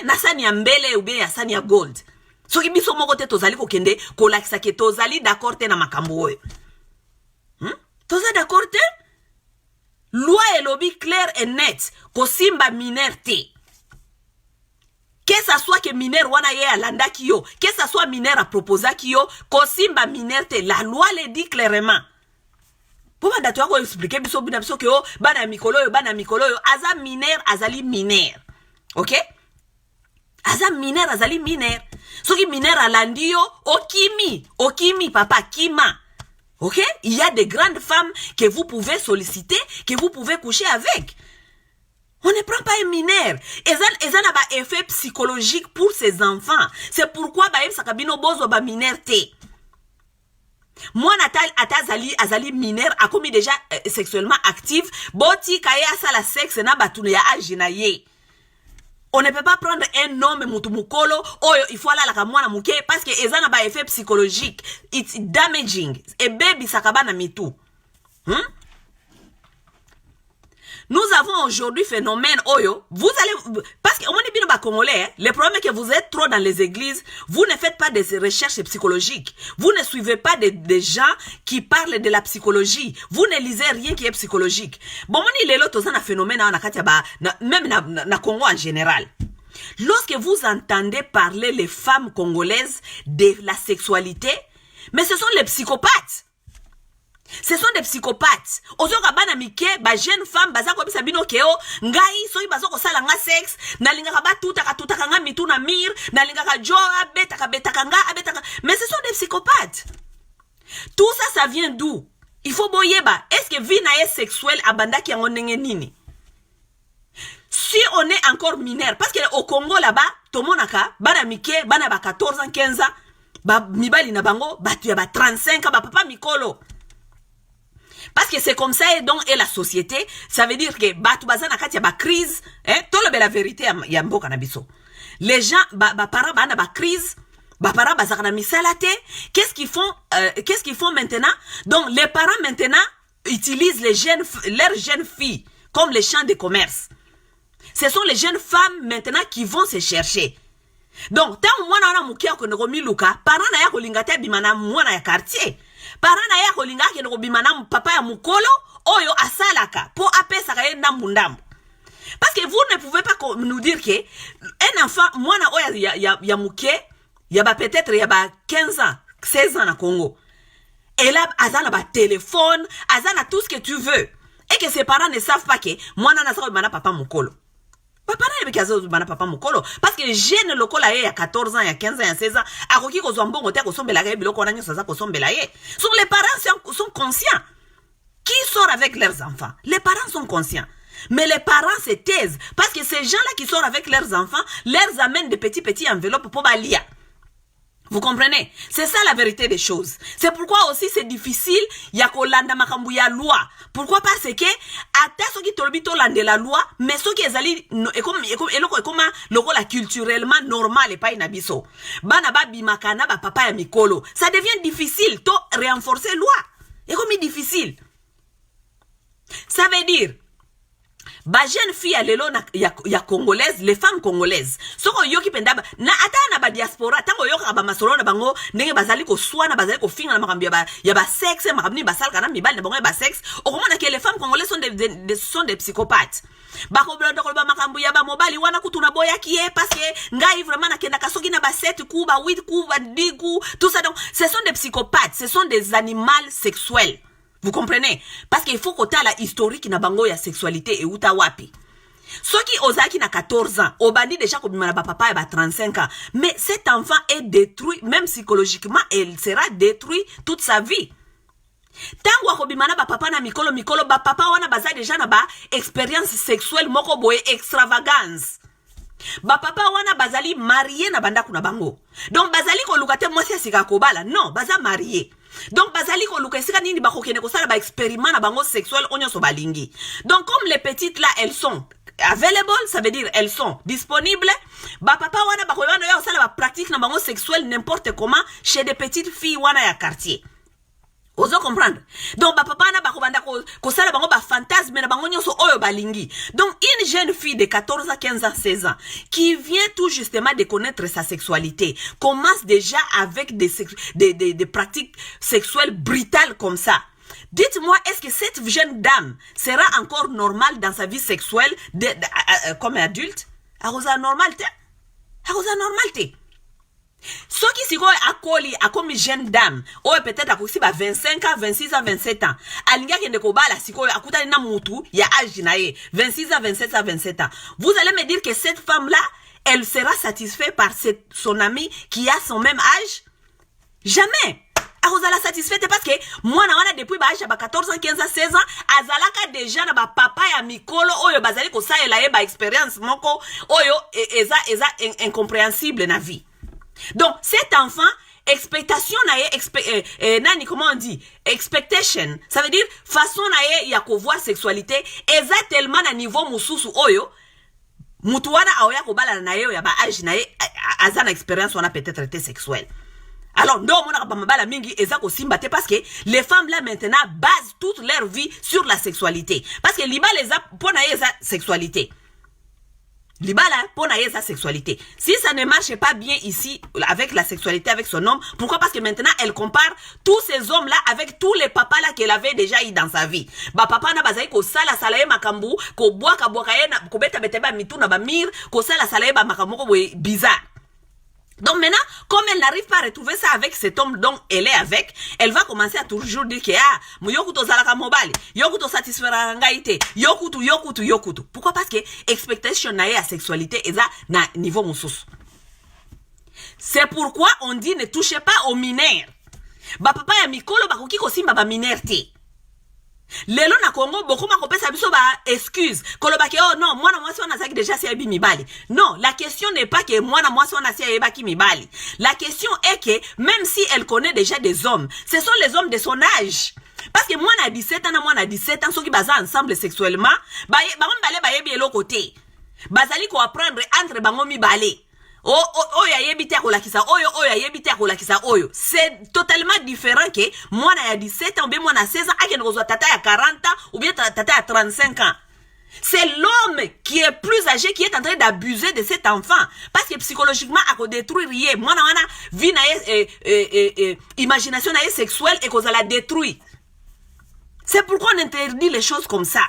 na sani ya mbele ou bien ya sani ya gold soki biso mokote tozali ko kende ko lakisa ke tozali d'accord te na makambo oyo tozali d'accord te loi et lobby clair et net ko simba mineur te. Que ça soit que mineur wana ye alanda kiyo, que ça soit mineur a proposé kiyo, kosimba mineur te, la loi le dit clairement. Pour ma date ko expliquer biso bina biso ke bana mikolo yo aza mineur azali mineur. OK? Aza mineur azali mineur. Soki mineur alandi yo okimi papa kima. OK? Il y a des grandes femmes que vous pouvez solliciter, que vous pouvez coucher avec. On ne prend pas un mineur. Ils ont un effet psychologique pour ces enfants. C'est pourquoi sakabino bozo ba mineur te. Moi natal azali mineur a commis déjà sexuellement active. Boti kaya sa la sexe na batune ya ajina ye. On ne peut pas prendre un homme mutumukolo oyo il faut aller la kamwana muke parce que ezana ba effet psychologique. It's damaging. Et baby sakabana mitu. Nous avons aujourd'hui phénomène oyo, vous allez, parce que, au moins, Congolais, le problème est que vous êtes trop dans les églises, vous ne faites pas des recherches psychologiques, vous ne suivez pas des gens qui parlent de la psychologie, vous ne lisez rien qui est psychologique. Bon, il est là, tout ça, un phénomène, même na Congo en général. Lorsque vous entendez parler les femmes congolaises de la sexualité, mais ce sont les psychopathes. Ce sont des psychopathes. Ozoka bana mike ba jeune femme baza ko bisa bino keo ngai soyi bazo ko sala nga sex nalinga ka batuta nga mitu na mir nalinga ka jo abeta nga abeta. Mais ce sont des psychopathes. Tout ça ça vient d'où? Il faut boyeba est-ce que vie na sexuelle abanda ki yango ndenge nini? Si on est encore mineur parce que au Congo là-bas tomonaka bana mike bana ba 14 ans 15 ans ba mibali na bango batu ya ba 35 ans ba papa mikolo. Parce que c'est comme ça et donc et la société, ça veut dire que batu bazana kati ya ba crise, tout le la vérité ya mboka na biso. Les gens parents bana ba crise, parents bazana misalate, qu'est-ce qu'ils font maintenant? Donc les parents maintenant utilisent leurs jeunes filles comme les champs de commerce. Ce sont les jeunes femmes maintenant qui vont se chercher. Donc tant mwana na mukia ko ngo miluka, parents na ya ko lingata bimana mwana ya quartier. Parents na ya ko lingaka ko bimana papa ya mukolo oyo asalaka po apesa ka yenda mundambo. Parce que vous ne pouvez pas nous dire que un enfant mwana oyo ya muke ya ba peut-être ya ba 15 ans, 16 ans na Congo. Et là azana ba téléphone, azana tout ce que tu veux. Et que ses parents ne savent pas que mwana na sa bimana papa mukolo. Papa na bikazo bana papa mukolo parce que jeune lokola ye ya 14 ans, ya 15 ans, ya 16 ans, akoki ko zombongo te ko sombela ye biloko na nyosa za ko sombela ye. So les parents sont conscients. Qui sort avec leurs enfants? Les parents sont conscients. Mais les parents se taisent parce que ces gens-là qui sortent avec leurs enfants leur amènent des petits enveloppes pour balia. Vous comprenez? C'est ça la vérité des choses. C'est pourquoi aussi c'est difficile ya kolanda makambu ya loi. Pourquoi? Parce que ata soki tolobi tolande la loi, mais soki ezali ekoma lokola culturellement normal et pas inabiso. Bana ba bimakana ba papa ya mikolo. Ça devient difficile to renforcer loi. Et comme difficile. Ça veut dire ba jeune fille à lelo ya congolaise, les femmes congolaises soko yoki penda na ata na ba diaspora tango yoka ba masolo na bango ndenge bazali ko swana bazali ko finga na makambi ya ba sexe makambi ba salka na mibali na bango ba sexe okomona que les femmes congolaises sont des psychopathes bako blondo ko ba makambi ya ba mobali wana kutuna boya kié parce que ngai vraiment na kenda kasoki na ba 7 coups ba 8 coups ba 10 coups tout ça. Donc ce sont des psychopathes, ce sont des animaux sexuels. Vous comprenez? Parce qu'il faut qu'on ait la historique na bango ya sexualité et uta wapi. Soki ozaki na 14 ans, obandi déjà comme na papa et 35 ans. Mais cet enfant est détruit, même psychologiquement, il sera détruit toute sa vie. Tango akobimana ba papa na mikolo ba papa wana baza déjà na ba expérience sexuelle moko boye extravagance. Ba papa wana bazali marié na banda kuna bango. Donc bazali ko lukate mwasi sika kobala. Non, baza marié. Donc bazali ko luka sika nini bako kene ko sala ba experiment na bango sexuel onyo so balingi. Donc comme les petites là elles sont available, ça veut dire elles sont disponibles. Ba papa wana bako wana yo sala ba pratique na bango sexuel n'importe comment chez des petites filles wana ya quartier. Ozo comprendre? Donc ba papa na bako banda ko sala bango ba fantasme na bango nyoso oyo balingi. Donc une jeune fille de 14 à 15 ans, 16 ans qui vient tout justement de connaître sa sexualité commence déjà avec des pratiques sexuelles brutales comme ça. Dites-moi, est-ce que cette jeune dame sera encore normale dans sa vie sexuelle comme adulte? Arosa normalité? Arosa normalité. Ce qui s'y akoli akomi jeune dame ou peut-être akosi ba 25 ans, 26 ans, 27 ans. Alinga kende kobala siko akutani na mutu ya âge na ye 26 ans, 27 ans, 27 ans. Vous allez me dire que cette femme-là, elle sera satisfaite par son ami qui a son même âge? Jamais. Arozala satisfaite parce que moi na wana depuis ba âge ba 14 ans, 15 ans, 16 ans, azalaka déjà na ba papa ya mikolo oyo bazali ko sa ela ye ba expérience moko oyo eza incompréhensible na vie. Donc cet enfant expectation na ye nani comment on dit expectation, ça veut dire façon na ye ya ko voir sexualité eza tellement na niveau mususu oyo mutu wana aoya ko bala na ye ya ba âge na ye azana expérience wana peut-être été sexuelle. Alors non mona ba mabala mingi eza ko simbate parce que les femmes là maintenant basent toute leur vie sur la sexualité parce que liba les a pona ye sa sexualité. Libala pour sa sexualité. Si ça ne marche pas bien ici avec la sexualité avec son homme, pourquoi? Parce que maintenant elle compare tous ces hommes là avec tous les papas là qu'elle avait déjà eu dans sa vie. Ba papa na bazai ko sala salaye makambu, ko boaka ye na ko beta beteba mitu na ba mir, ko sala salaye ba makambu ko bizarre. Donc maintenant, comme elle n'arrive pas à retrouver ça avec cet homme dont elle est avec, elle va commencer à toujours dire que yokuto zalaka mobali, yokuto satisfaire ngaite, yokutu. Pourquoi? Parce que expectation na ya sexualité est na niveau mususu. C'est pourquoi on dit ne touchez pas aux mineurs. Ba papa ya mikolo bakoki ko simba ba mineur te. Lelo na Congo beaucoup ma kopesa biso ba excuse kolobaki oh non moi na mwasi wana zaki déjà si abi mibali. Non, la question n'est pas que moi na mwasi wana si abi mibali. La question est que même si elle connaît déjà des hommes, ce sont les hommes de son âge. Parce Parce que moi, à 17 ans, moi, à 17 ans, ceux qui basent ensemble sexuellement, baye bien l'autre côté. Bazali ko apprendre entre bangomi balé. Oh ya yebite akolakisa oyo. C'est totalement différent que moi na 17 ans, ou bien moi na 16 ans, ake nozwa tata ya 40 ans, ou bien tata ya 35 ans. C'est l'homme qui est plus âgé qui est en train d'abuser de cet enfant. Parce que psychologiquement, à cause détruire rien. Moi, na vie na imagination na sexuelle et qu'on la détruit. C'est pourquoi on interdit les choses comme ça.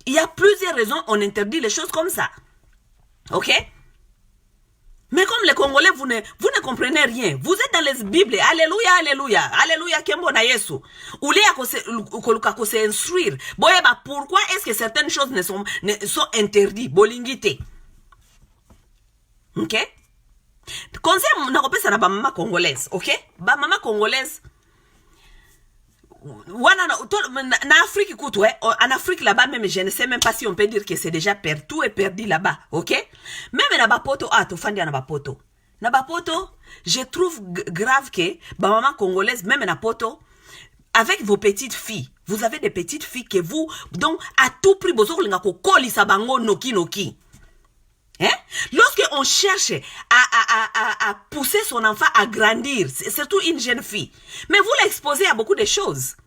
Il y a plusieurs raisons on interdit les choses comme ça. Ok? Mais comme les Congolais, vous ne comprenez rien. Vous êtes dans les Bibles. Alléluia, alléluia. Alléluia, Kembo na Yesu. Ou les à se instruire. Pourquoi est-ce que certaines choses sont interdites? Bolingité. Ok? Conseil, n'a pas ça na ba maman congolaise. Ok? Ba maman congolaise. En Afrique, écoute, ouais, en Afrique là-bas, même, je ne sais même pas si on peut dire que c'est déjà perdu, tout est perdu là-bas, ok? Même Nabapoto, Nabapoto, je trouve grave que, maman congolaise, même Nabapoto, avec vos petites filles, vous avez des petites filles que vous, donc, à tout prix, vous avez noki. Hein? Lorsque on cherche à pousser son enfant à grandir, surtout une jeune fille, mais vous l'exposez à beaucoup de choses.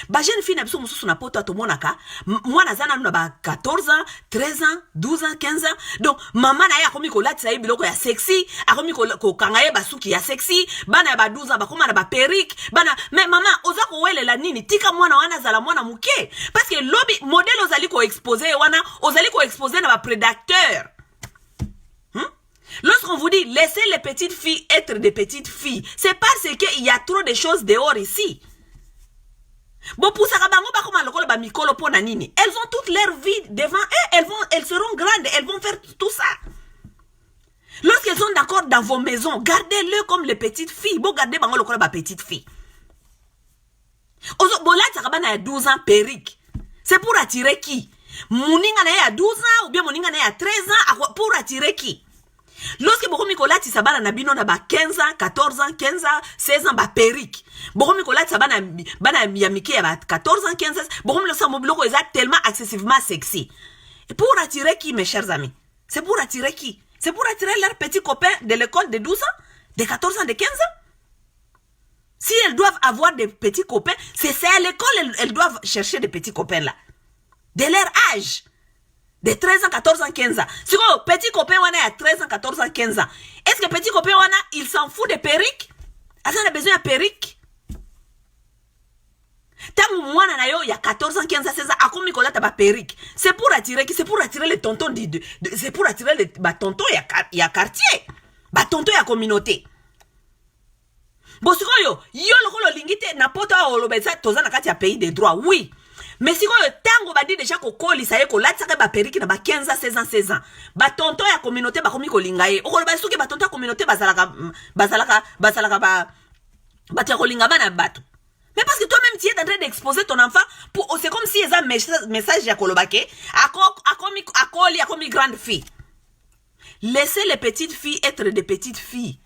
Ba jeune fille na biso mususu na poto atomonaka, mwana zana na ba 14 ans, 13 ans, 12 ans, 15 ans. Donc maman na ya komi ko latisa ye biloko ya sexy, akomi ko kangaye basuki ya sexy, bana ba 12 ans bakoma na ba perruque, bana mais maman oza ko welela nini tika mwana wana zala mwana muke parce que lobby modèle ozali ko exposer wana, ozali ko exposer na ba prédateur. Lorsqu'on vous dit laissez les petites filles être des petites filles, c'est parce qu'il y a trop de choses dehors ici. Bon, pour ça, elles ont toute leur vie devant elles, elles seront grandes, elles vont faire tout ça. Lorsqu'elles sont d'accord dans vos maisons, gardez-le comme les petites filles. Bon, gardez les petites filles. Bon, là, ça a 12 ans, perruque. C'est pour attirer qui? Moninga na 12 ans ou bien moninga na 13 ans, pour attirer qui? Lorsque Boko Mikola Tisabana na bino na ba 15 ans, 14 ans, 15 ans, 16 ans ba perruque. Boko Mikola Tisabana bana yamike ya ba 14 ans, 15 ans, Boko Mikola Mobiloko est tellement excessivement sexy. Et pour attirer qui, mes chers amis? C'est pour attirer qui? C'est pour attirer leurs petits copains de l'école de 12 ans, de 14 ans, de 15 ans. Si elles doivent avoir des petits copains, c'est à l'école elles doivent chercher des petits copains là. De leur âge. De 13 ans, 14 ans, 15 ans. Si vous petit copain wana a 13 ans, 14 ans, 15 ans, est-ce que petit copain wana, il s'en fout des perruques? Est-ce qu'on a besoin de perruques? Tant mwana na yo, il y a 14 ans, 15 ans, 16 ans, à combien qu'on a ta perruque? C'est pour attirer qui? C'est pour attirer les tontons c'est pour attirer les tontons, il y a quartier. Tontons, il y a communauté. Bon, si yo le lingite, na poto a olobeza, toza na kati ya pays des droits, oui. Mais si vous tango badi déjà ko koli sa yeko latsa ba periki na ba 15 ans 16 ans 16 ans ba tonton ya communauté ba komi ko lingaye o ko ba suki ba tonton ya communauté bazalaka ba tia ko linga bana bato. Mais parce que toi-même tu es en train d'exposer ton enfant pour c'est comme si ils ont message ya kolobake a komi grande fille. Laissez les petites filles être des petites filles.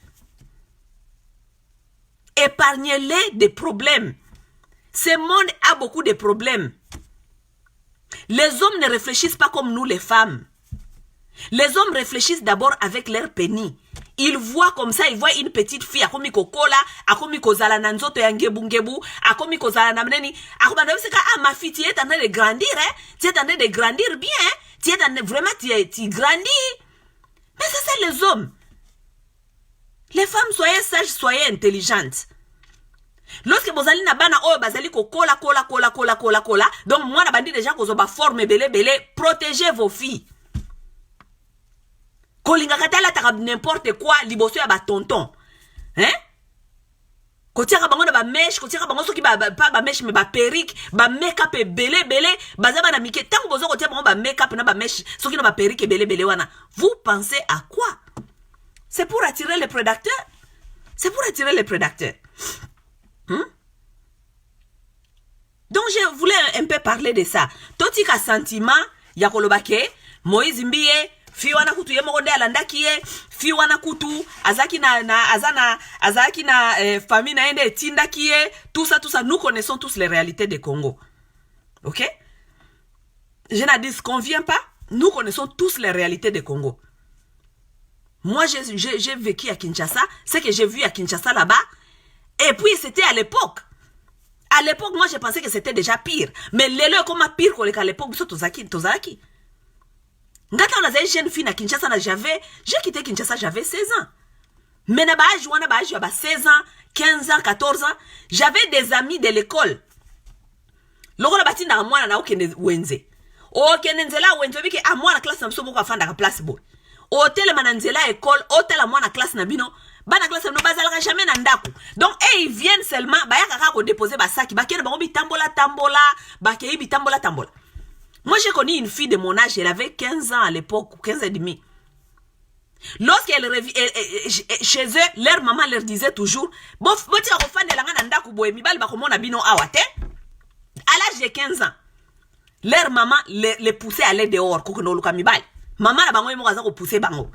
Épargnez-les des problèmes. Ce monde a beaucoup de problèmes. Les hommes ne réfléchissent pas comme nous les femmes. Les hommes réfléchissent d'abord avec leur pénis. Ils voient comme ça, ils voient une petite fille, akomi kokola, akomi kozala nanzoto ya ngebu, akomi kozala namneni, akomi ma fille, tu es en train de grandir, hein? Tu es en train de grandir bien, hein? Tu es en train, vraiment, tu grandis. Mais ça, c'est les hommes. Les femmes, soyez sages, soyez intelligentes. Lorsque bozali na bana oyo bazali ko kola, donc moi na bandi déjà ko zoba forme belé, protégez vos filles. Kolinga katala ta n'importe quoi liboso ya ba tonton. Hein? Kotiaka bango na ba mèche, kotiaka bango soki pas ba mèche mais ba perruque, ba make-up belé, bazaba na mike tango bozo kotia bango ba make-up na ba mèche, soki na ba perruque belé wana. Vous pensez à quoi? C'est pour attirer les prédateurs. C'est pour attirer les prédateurs. Donc je voulais un peu parler de ça. Totika sentiment ya kolobake Moïse Mbiye fi wana kutu ye mokonde alandaki ye, fi wana kutu azaki na famille na ende etindaki ye, tout ça, nous connaissons tous les réalités du Congo. OK? Je n'en disconviens pas, nous connaissons tous les réalités du Congo. Moi, j'ai vécu à Kinshasa, ce que j'ai vu à Kinshasa là-bas, et puis c'était à l'époque. À l'époque, moi, je pensais que c'était déjà pire. Mais les lieux comme pire qu'à l'époque, c'est Tozaki. Quand on a une jeune fille à Kinshasa, j'ai quitté Kinshasa, j'avais 16 ans. Mais j'avais 16 ans, 15 ans, 14 ans. J'avais des amis de l'école. Loko na bati na mwana na okende wenze. O kende nzela wenze biki a mwana classe na biso moko afanda ka place boy. O tele mananzela école, o tele mwana classe na bino. Bana classe no bazalaka jamais na ndako. Donc ils viennent seulement ba yaka ko déposer ba sac, ba kende ba bi tambola, ba kei bi tambola. Moi j'ai connu une fille de mon âge, elle avait 15 ans à l'époque, 15 et demi. Lorsqu'elle chez eux, leur maman leur disait toujours, bon ti ko fande la na ndako boy mibali ba ko mona bino awate. À l'âge de 15 ans, leur maman les poussait à aller dehors ko no luka mibali. Maman na bango yemo kaza ko pousser bango.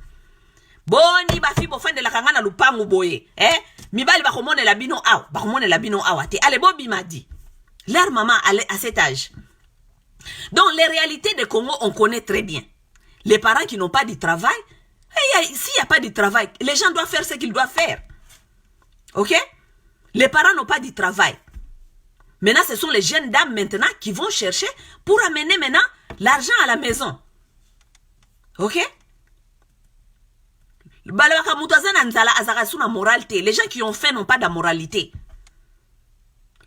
Boni ba fi bo fande la kanga na lupangu boye, mibali ba komone la bino awate. Allez Bobby m'a dit. Leur maman allait à cet âge. Donc les réalités de Congo on connaît très bien. Les parents qui n'ont pas de travail, s'il n'y a pas de travail, les gens doivent faire ce qu'ils doivent faire. OK? Les parents n'ont pas de travail. Maintenant, ce sont les jeunes dames maintenant qui vont chercher pour amener maintenant l'argent à la maison. OK? Les gens qui ont faim n'ont pas de moralité.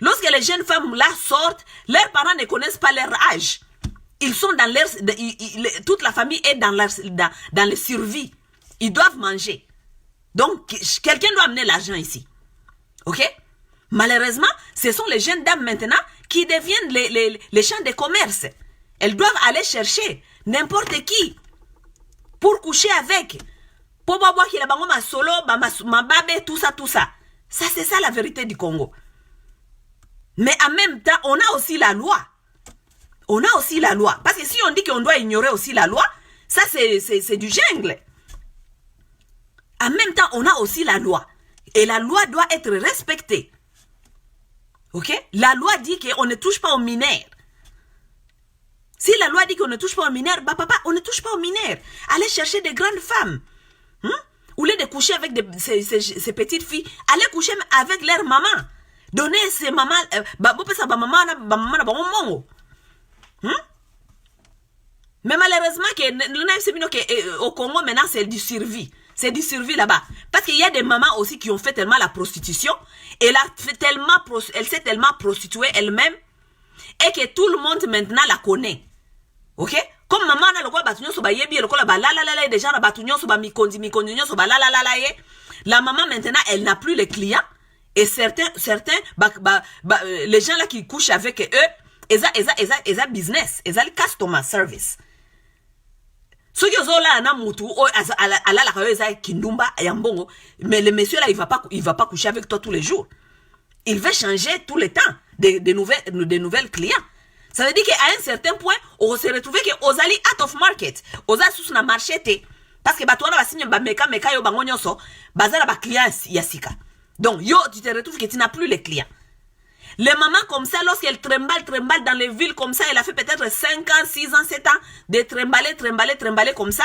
Lorsque les jeunes femmes là sortent, leurs parents ne connaissent pas leur âge. Ils sont dans leur... toute la famille est dans le survie. Ils doivent manger. Donc, quelqu'un doit amener l'argent ici. OK? Malheureusement, ce sont les jeunes dames maintenant qui deviennent les champs de commerce. Elles doivent aller chercher n'importe qui pour coucher avec. Pour boire qu'il a ma solo, ma babé, tout ça. Ça, c'est ça la vérité du Congo. Mais en même temps, on a aussi la loi. On a aussi la loi. Parce que si on dit qu'on doit ignorer aussi la loi, ça c'est du jungle. En même temps, on a aussi la loi. Et la loi doit être respectée. OK? La loi dit qu'on ne touche pas aux mineurs. Si la loi dit qu'on ne touche pas aux mineurs, bah papa, on ne touche pas aux mineurs. Allez chercher des grandes femmes. Au lieu de coucher avec ces petites filles, allez coucher avec leur maman. Donnez ces mamans, mais malheureusement, au Congo, maintenant, c'est du survie. C'est du survie là-bas. Parce qu'il y a des mamans aussi qui ont fait tellement la prostitution. Elle s'est tellement prostituée elle-même. Et que tout le monde maintenant la connaît. OK? Comme maman na lokwa batunyo so ba yebi lokola ba la déjà na batunyo so ba mikondi so ba la la maman maintenant elle n'a plus les clients et certains les gens là qui couchent avec eux eza business, eza le customer service. Ce qui là na mutu ala la eza kindumba ya mbongo, mais le monsieur là il va pas coucher avec toi tous les jours. Il va changer tout le temps de nouvelles clients. Ça veut dire qu'à un certain point, on se retrouve que ozali out of market. Oza sous na marché te. Parce que batouana va signer ba meka yo bango nyonso, bazala ba clients yasika. Donc yo tu te retrouves que tu n'as plus les clients. Les mamans comme ça, lorsqu'elles tremblent dans les villes comme ça, elle a fait peut-être 5 ans, 6 ans, 7 ans de trembler comme ça.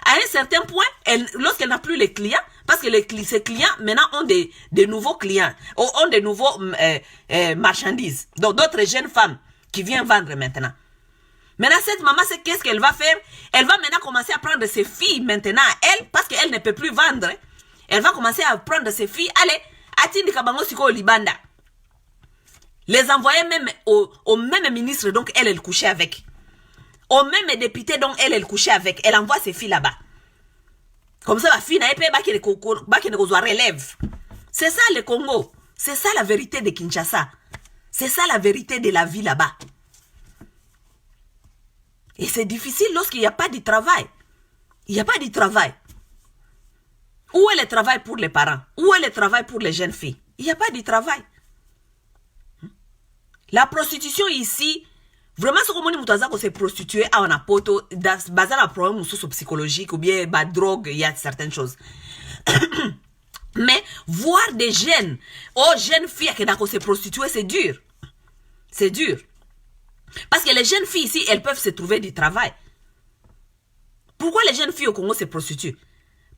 À un certain point, lorsqu'elle n'a plus les clients, parce que ces clients maintenant ont des nouveaux clients, ont des nouveaux marchandises. Donc d'autres jeunes femmes qui viennent vendre maintenant. Maintenant, cette maman, c'est qu'est-ce qu'elle va faire? Elle va maintenant commencer à prendre ses filles maintenant à elle, parce qu'elle ne peut plus vendre. Elle va commencer à prendre ses filles. Allez, atindi kabango siko libanda. Les envoyer même au même ministre, donc elle couchait avec. Au même député, donc elle couchait avec. Elle envoie ses filles là-bas. Comme ça, la fille n'a pas de relève. C'est ça le Congo. C'est ça la vérité de Kinshasa. C'est ça la vérité de la vie là-bas. Et c'est difficile lorsqu'il n'y a pas de travail. Il n'y a pas de travail. Où est le travail pour les parents? Où est le travail pour les jeunes filles? Il n'y a pas de travail. La prostitution ici, Vraiment ce que mutu aza ko se prostituer a on a poto baza la problème sous psychologique ou bien ba drogue, il y a certaines choses. Mais voir des jeunes, jeunes filles qui n'ont se prostituer, c'est dur. C'est dur. Parce que les jeunes filles ici, elles peuvent se trouver du travail. Pourquoi les jeunes filles au Congo se prostituent?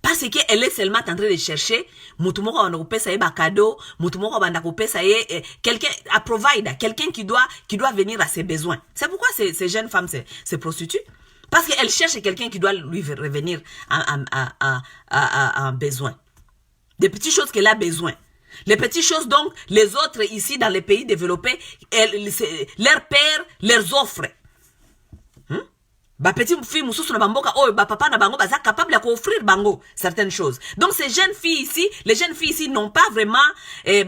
Parce qu'elle est seulement en train de chercher cadeau, quelqu'un à provider, quelqu'un qui doit venir à ses besoins. C'est pourquoi ces jeunes femmes se prostituent. Parce qu'elle cherche quelqu'un qui doit lui revenir à un besoin. Des petites choses qu'elle a besoin. Les petites choses, donc, les autres ici dans les pays développés, leur père leur offre. Ba petite fille mususu na bamboka ba papa na bango baza capable d'offrir bango certaines choses. Donc ces jeunes filles ici, les jeunes filles ici n'ont pas vraiment elles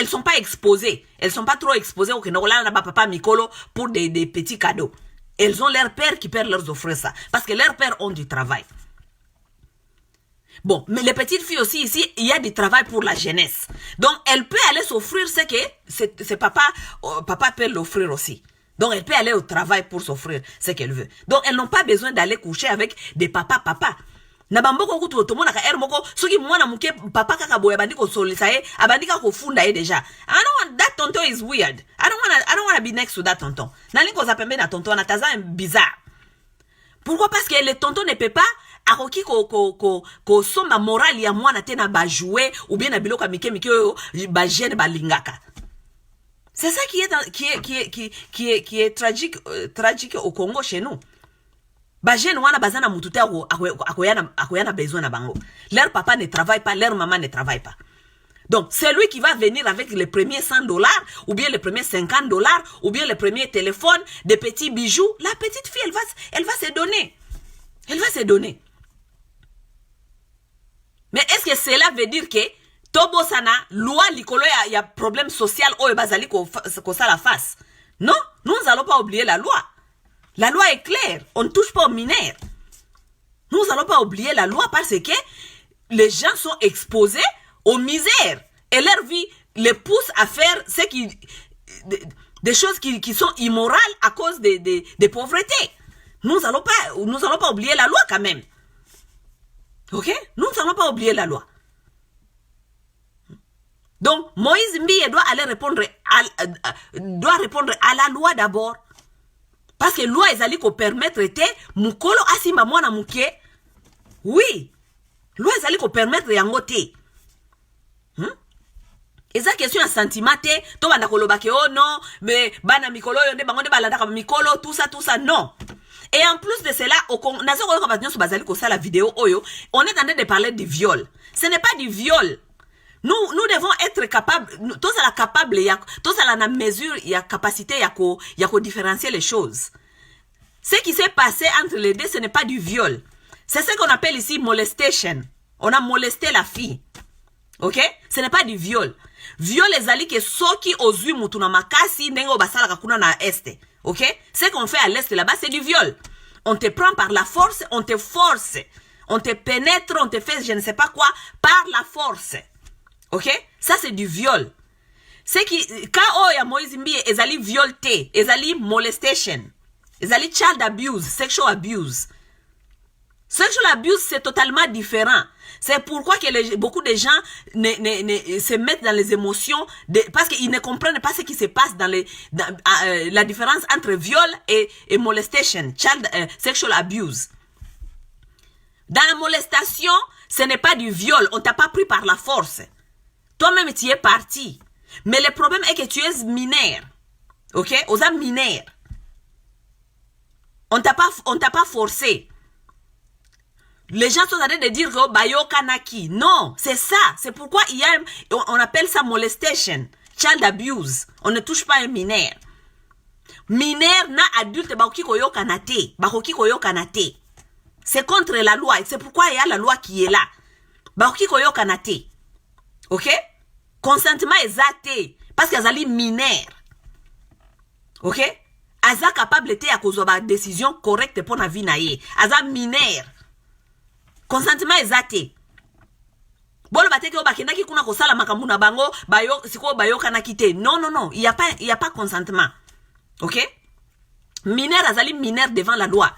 sont pas exposées. Elles sont pas trop exposées au Kenola na papa Mikolo pour des petits cadeaux. Elles ont leur père qui peut leur offrir ça parce que leurs pères ont du travail. Bon, mais les petites filles aussi ici, il y a du travail pour la jeunesse. Donc elle peut aller s'offrir ce que c'est papa peut l'offrir aussi. Donc, elle peut aller au travail pour s'offrir ce qu'elle veut. Donc, elles n'ont pas besoin d'aller coucher avec des papa. Na bamboko kutu otomo na ka moko soki mwana muke papa kaka boya bandiko solisa abandika ko funda déjà. I don't want that tonton is weird. I don't want to be next to that tonton. Na linko za pembe na tonton na taza bizarre. Pourquoi? Parce que le tonton ne peut pas akoki ko somba morale ya mwana tena ba jouer ou bien na biloko mike ba jeune ba lingaka. C'est ça qui est tragique au Congo chez nous. Ba jeune wana bazana mutute akoyana besoin na bango. Leur papa ne travaille pas, leur maman ne travaille pas. Donc, c'est lui qui va venir avec les premiers $100, ou bien les premiers $50, ou bien les premiers téléphones, des petits bijoux. La petite fille, elle va se donner. Elle va se donner. Mais est-ce que cela veut dire que Tobo sana, loi likolo y a problème social ou bazali ko ça la face. Non, nous n'allons pas oublier la loi. La loi est claire, on ne touche pas aux mineurs. Nous n'allons pas oublier la loi parce que les gens sont exposés aux misères et leur vie les pousse à faire des choses qui sont immorales à cause des pauvretés. Nous n'allons pas oublier la loi quand même. Ok? Nous n'allons pas oublier la loi. Donc, Moïse Mbiye doit répondre à la loi d'abord. Parce que la loi ezali ko permettre te mukolo asimba mwana muke. Oui. Loi ezali ko permettre yango te. Eza question ya sentiment te, to banda koloba ke oh non, mais bana mikolo yo nde bango nde balanda ka mikolo tout ça non. Et en plus de cela, la vidéo oyo, on est en train de parler de viol. Ce n'est pas du viol. Nous devons être capables, tous à la capable, tous à la mesure, il y a capacité, il y a différencier les choses. Ce qui s'est passé entre les deux, ce n'est pas du viol. C'est ce qu'on appelle ici molestation. On a molesté la fille. Ok? Ce n'est pas du viol. Viol les alliés que soki ozui mutuna makasi nengo basala kakuna na este. Ok? Ce qu'on fait à l'est là-bas, c'est du viol. On te prend par la force, on te force. On te pénètre, on te fait je ne sais pas quoi par la force. Ok? Ça, c'est du viol. C'est qui, quand ya Moïse Mbiye, ezali violté, ezali molestation, ezali child abuse, sexual abuse. Sexual abuse, c'est totalement différent. C'est pourquoi que beaucoup de gens se mettent dans les émotions parce qu'ils ne comprennent pas ce qui se passe dans la différence entre viol et molestation, sexual abuse. Dans la molestation, ce n'est pas du viol, on t'a pas pris par la force. Toi-même, tu es parti. Mais le problème est que tu es mineur. Ok? Aux âmes mineurs. On t'a pas forcé. Les gens sont en train de dire que Bayo Kanaki. Non, c'est ça. C'est pourquoi on appelle ça molestation. Child abuse. On ne touche pas un mineur. Mineur na adulte bakoki koyo kanate. Bakoki koyo kanate. C'est contre la loi. C'est pourquoi il y a la loi qui est là. Bakoki koyo kanate. Ok? Consentement exacté. Parce qu'ils sont mineurs. Ok? Aza capable de avoir une décision correcte pour la vie naïe. Aza mineur. Consentement exacté. Bolo bateke obakendaki kuna kosala makambo na bango bayo siko bayo kana kite. Non non non, il y a pas consentement. OK? Mineur azali mineur devant la loi.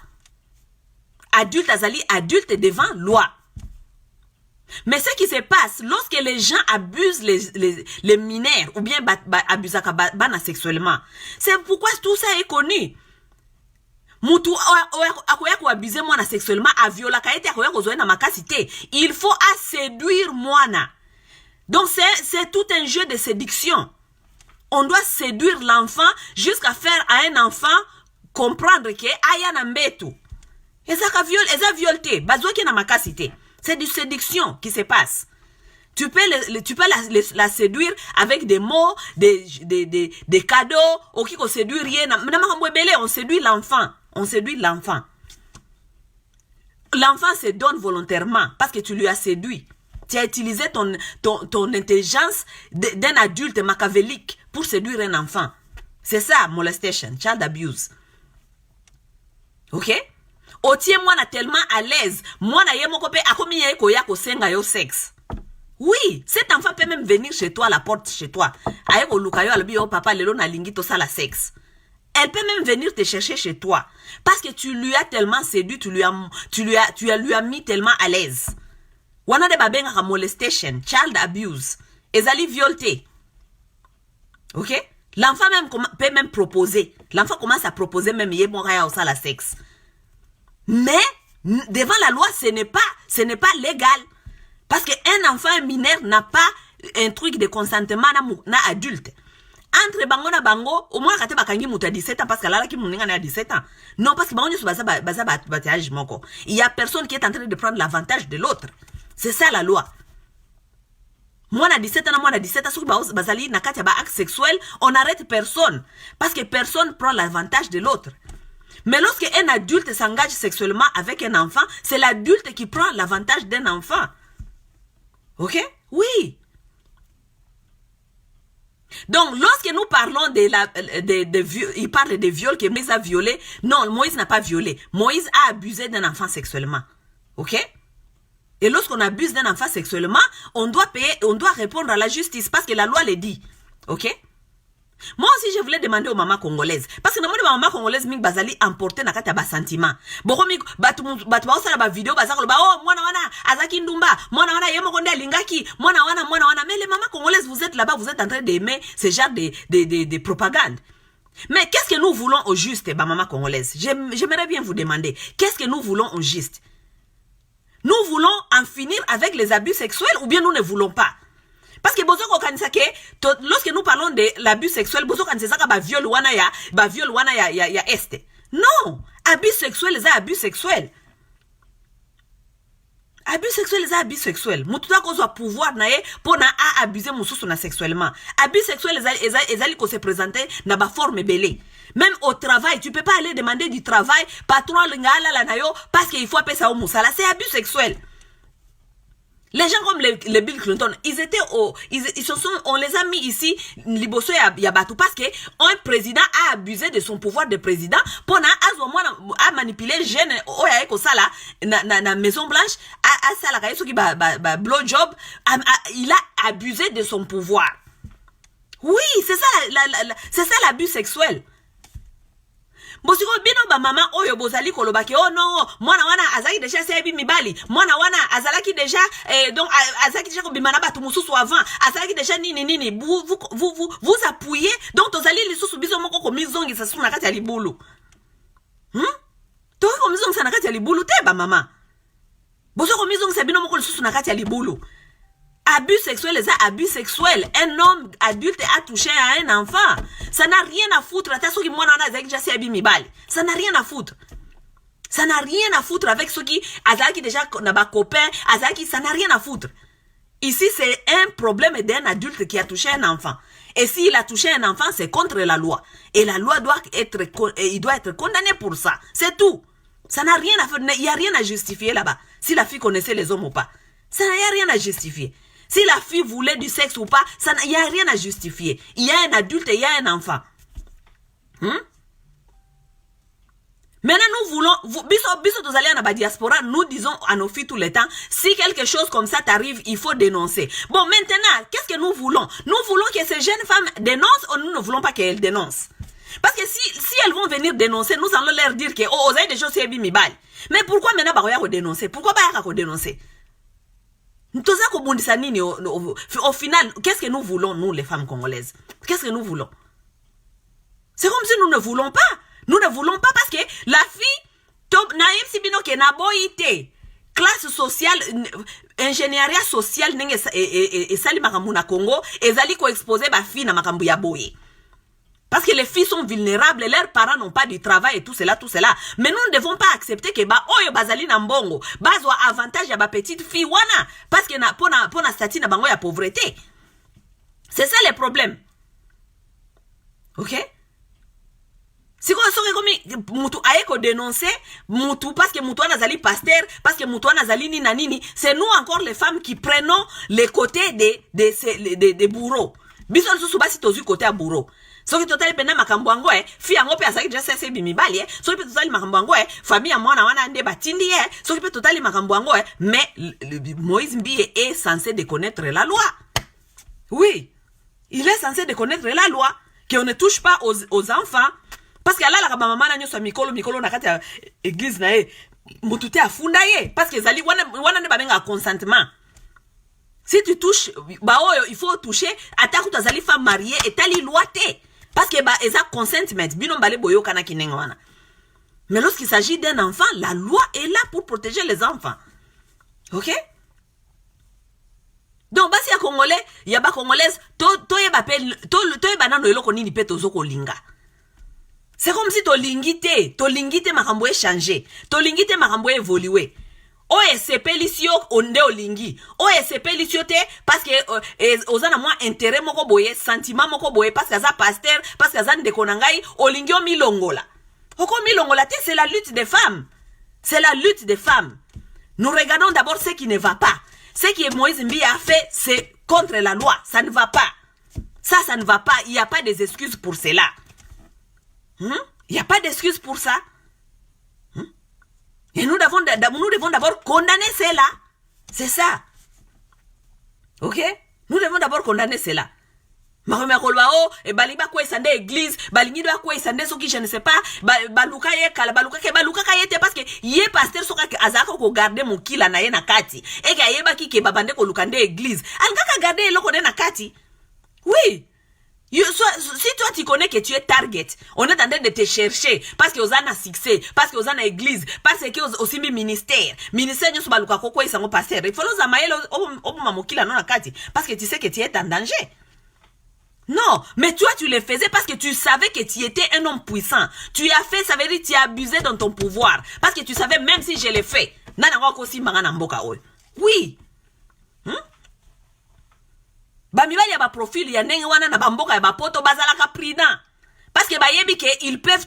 Adulte azali adulte devant loi. Mais ce qui se passe lorsque les gens abusent les mineurs ou bien abusent sexuellement, c'est pourquoi tout ça est connu. Mutu akoya ko abuser mwana sexuellement, a viola kaete akoya ko zoe na makasite. Il faut séduire mwana. Donc c'est tout un jeu de séduction. On doit séduire l'enfant jusqu'à faire à un enfant comprendre que aya na mbetu. Eza violté, bazoki na makasite. C'est du séduction qui se passe. Tu peux la séduire avec des mots, des cadeaux, ou qui séduit rien. On séduit l'enfant. On séduit l'enfant. L'enfant se donne volontairement parce que tu lui as séduit. Tu as utilisé ton intelligence d'un adulte machiavélique pour séduire un enfant. C'est ça, molestation, child abuse. OK? Otie mwana tellement à l'aise. Mwana ye moko pe akomi ye ko ya ko senga yo sexe. Oui, cet enfant peut même venir chez toi, à la porte chez toi. Aye ko luka yo albi yo papa lelo na lingi to sala sexe. Elle peut même venir te chercher chez toi parce que tu lui as tellement séduit, tu lui as mis tellement à l'aise. Wana de babenga molestation, child abuse, ezali violté. OK? L'enfant même peut même proposer. L'enfant commence à proposer même ye mon raya au sala sexe. Mais devant la loi, ce n'est pas légal. Parce qu'un enfant mineur n'a pas un truc de consentement na adulte. Entre bango na bango, au moins kate bakangi muta 17 ans parce que là qui mouninga na 17 ans. Non, parce que bango nyoso baza batiage moko. Il y a personne qui est en train de prendre l'avantage de l'autre. C'est ça la loi. Moi na 17 ans, moi na 17 ans, soki bazali na kati ba acte sexuel, on n'arrête personne parce que personne prend l'avantage de l'autre. Mais lorsque un adulte s'engage sexuellement avec un enfant, c'est l'adulte qui prend l'avantage d'un enfant. OK? Oui. Donc, lorsque nous parlons il parle de viol que Moïse a violé. Non, Moïse n'a pas violé. Moïse a abusé d'un enfant sexuellement. OK? Et lorsqu'on abuse d'un enfant sexuellement, on doit répondre à la justice parce que la loi le dit. OK? Moi aussi, je voulais demander aux mamans congolaises. Parce que les mamans congolaises, ming bazali emporté na kati ya sentiment. Boko mi batu ba osala ba vidéo bazako ba oh mwana wana azaki ndumba, mwana wana yemo konde lingaki, mwana wana. Mais les mamans congolaises, vous êtes là-bas, vous êtes en train d'aimer ce genre de propagande. Mais qu'est-ce que nous voulons au juste, maman congolaise? J'aimerais bien vous demander, qu'est-ce que nous voulons au juste? Nous voulons en finir avec les abus sexuels ou bien nous ne voulons pas? Parce que lorsque nous parlons de l'abus sexuel, viol wana ya este. Non, abus sexuel c'est abus sexuel. Abus sexuel c'est abus sexuel. Mututa ko soit pouvoir na ye pour na abuser mususu na sexuellement. Abus sexuel ezali ko se présenter na ba forme belé. Même au travail, tu peux pas aller demander du travail, patron lingala la nayo parce qu'il faut appeler ça au musala, c'est abus sexuel. Les gens comme les Bill Clinton, on les a mis ici, liboso ya batu, parce que un président a abusé de son pouvoir de président pour a manipuler jeune oya eko sala na Maison Blanche, a sala kayeso ki blow job, il a abusé de son pouvoir. Oui, c'est ça l'abus sexuel. Bosiko bino ba mama oyo bozali kolobaki oh non mwana wana azaki déjà sebi mibali mwana wana azalaki déjà donc azaki déjà kobimana batu mususu avant azalaki déjà nini vous appuyez donc tozali lisusu biso moko ko mizongi sa suna kati ya libulu to ko mizongi sa na kati ya libulu te ba mama bosoko mizongi sa bino moko lisusu na kati ya libulu. Abus sexuel, c'est abus sexuel. Un homme adulte a touché à un enfant. Ça n'a rien à foutre. Ça n'a rien à foutre. Ça n'a rien à foutre avec ceux qui azaki déjà n'a pas copain, azaki ça n'a rien à foutre. Ici c'est un problème d'un adulte qui a touché un enfant. Et s'il a touché un enfant, c'est contre la loi. Et la loi doit être condamné pour ça. C'est tout. Ça n'a rien à faire. Il n'y a rien à justifier là-bas. Si la fille connaissait les hommes ou pas. Ça n'y a rien à justifier. Si la fille voulait du sexe ou pas, il n'y a rien à justifier. Il y a un adulte et il y a un enfant. Maintenant, nous voulons, biso tous aller à la diaspora, nous disons à nos filles tout le temps, si quelque chose comme ça t'arrive, il faut dénoncer. Bon, maintenant, qu'est-ce que nous voulons? Nous voulons que ces jeunes femmes dénoncent ou nous ne voulons pas qu'elles dénoncent? Parce que si elles vont venir dénoncer, nous allons leur dire que, oh, vous avez des choses qui sont bien. Mais pourquoi maintenant, bah, on va dénoncer? Pourquoi pas on dénoncer? Au final, qu'est-ce que nous voulons, nous, les femmes congolaises? Qu'est-ce que nous voulons? C'est comme si nous ne voulons pas. Nous ne voulons pas parce que la fille, naïm sibino ke naboite, classe sociale, ingénierie sociale, et sali makambu na Congo, et zali ko exposer ba fille na makambu ya boye. Parce que les filles sont vulnérables, leurs parents n'ont pas du travail et tout cela, tout cela. Mais nous ne devons pas accepter que ba oyo bazali na mbongo, bazwa avantage ya ba petite fille wana, parce que na pona statut na bango ya pauvreté. C'est ça le problème. OK? Si vous avez mutu aeko dénoncer mutu parce que mutu anazali pasteur, parce que mutu anazali nina nini, c'est nous encore les femmes qui prenons les côtés des bourreaux. Biso susu basi tozu côté à bourreau. Soki totali pena makambo yango fi yango pe asaki déjà c'est bimibali soki pe totali makambo yango famille ya mwana wana nde batindi soki pe totali makambo yango mais Moïse Mbiye est censé de connaître la loi. Oui, il est censé de connaître la loi qu'on ne touche pas aux enfants. Parce que là la maman na nyoso mikolo na kati ya église na mutute afunda parce que zali wana ne babenga consentement. Si tu touches ba oyo il faut toucher ataku tazali femme mariée et tali loi te parce que ba eza consentment bino mbale boyo kana kinenga wana. Mais lorsqu'il s'agit d'un enfant, la loi est là pour protéger les enfants. OK? Donc basi ya congolais, ya ba congolaise to yeba nano eloko nini pe tozoko linga. C'est comme si tolingite makambo changer, tolingite makambo évoluer. O sepelissio onde olingi, o sepelissio te parce que ozana moi intérêt moko boye, sentiment moko boye parce que ça pasteur, parce que ça ndeko nangai olingi o milongola. Oko milongola te, c'est la lutte des femmes. C'est la lutte des femmes. Nous regardons d'abord ce qui ne va pas. Ce que Moïse Mbiye a fait, c'est contre la loi, ça ne va pas. Ça ne va pas, il n'y a pas des excuses pour cela. Il n'y a pas d'excuse pour ça. Et nous devons d'abord condamner cela. C'est ça. OK? Nous devons d'abord condamner cela. Et baliba kwa isande église, balingi doa kwa isande soki je ne sais pas, baluka ye kala baluka kayete parce que ye pasteur soka azaka ko garder mon kila na ye na kati. Et ka yeba ki ke babande ko lukande église. Alika garder eloko na kati. Oui. Si toi tu connais que tu es target, on est en train de te chercher parce que vous avez un succès, parce que vous avez une église, parce que vous aussi un ministère nous sommes baluka koko isango pasteur. Il faut nous amayer au mamokila non nakati parce que tu sais que tu es en danger. Non, mais toi tu le faisais parce que tu savais que tu étais un homme puissant. Tu as fait, ça veut dire que tu as abusé dans ton pouvoir parce que tu savais même si je l'ai fait. Nana wako si mangana mboka oy. Oui. Bamibali ya ba profil ya ndenge wana na bamboka ya bapoto bazalaka prudent parce que bayebi que ils peuvent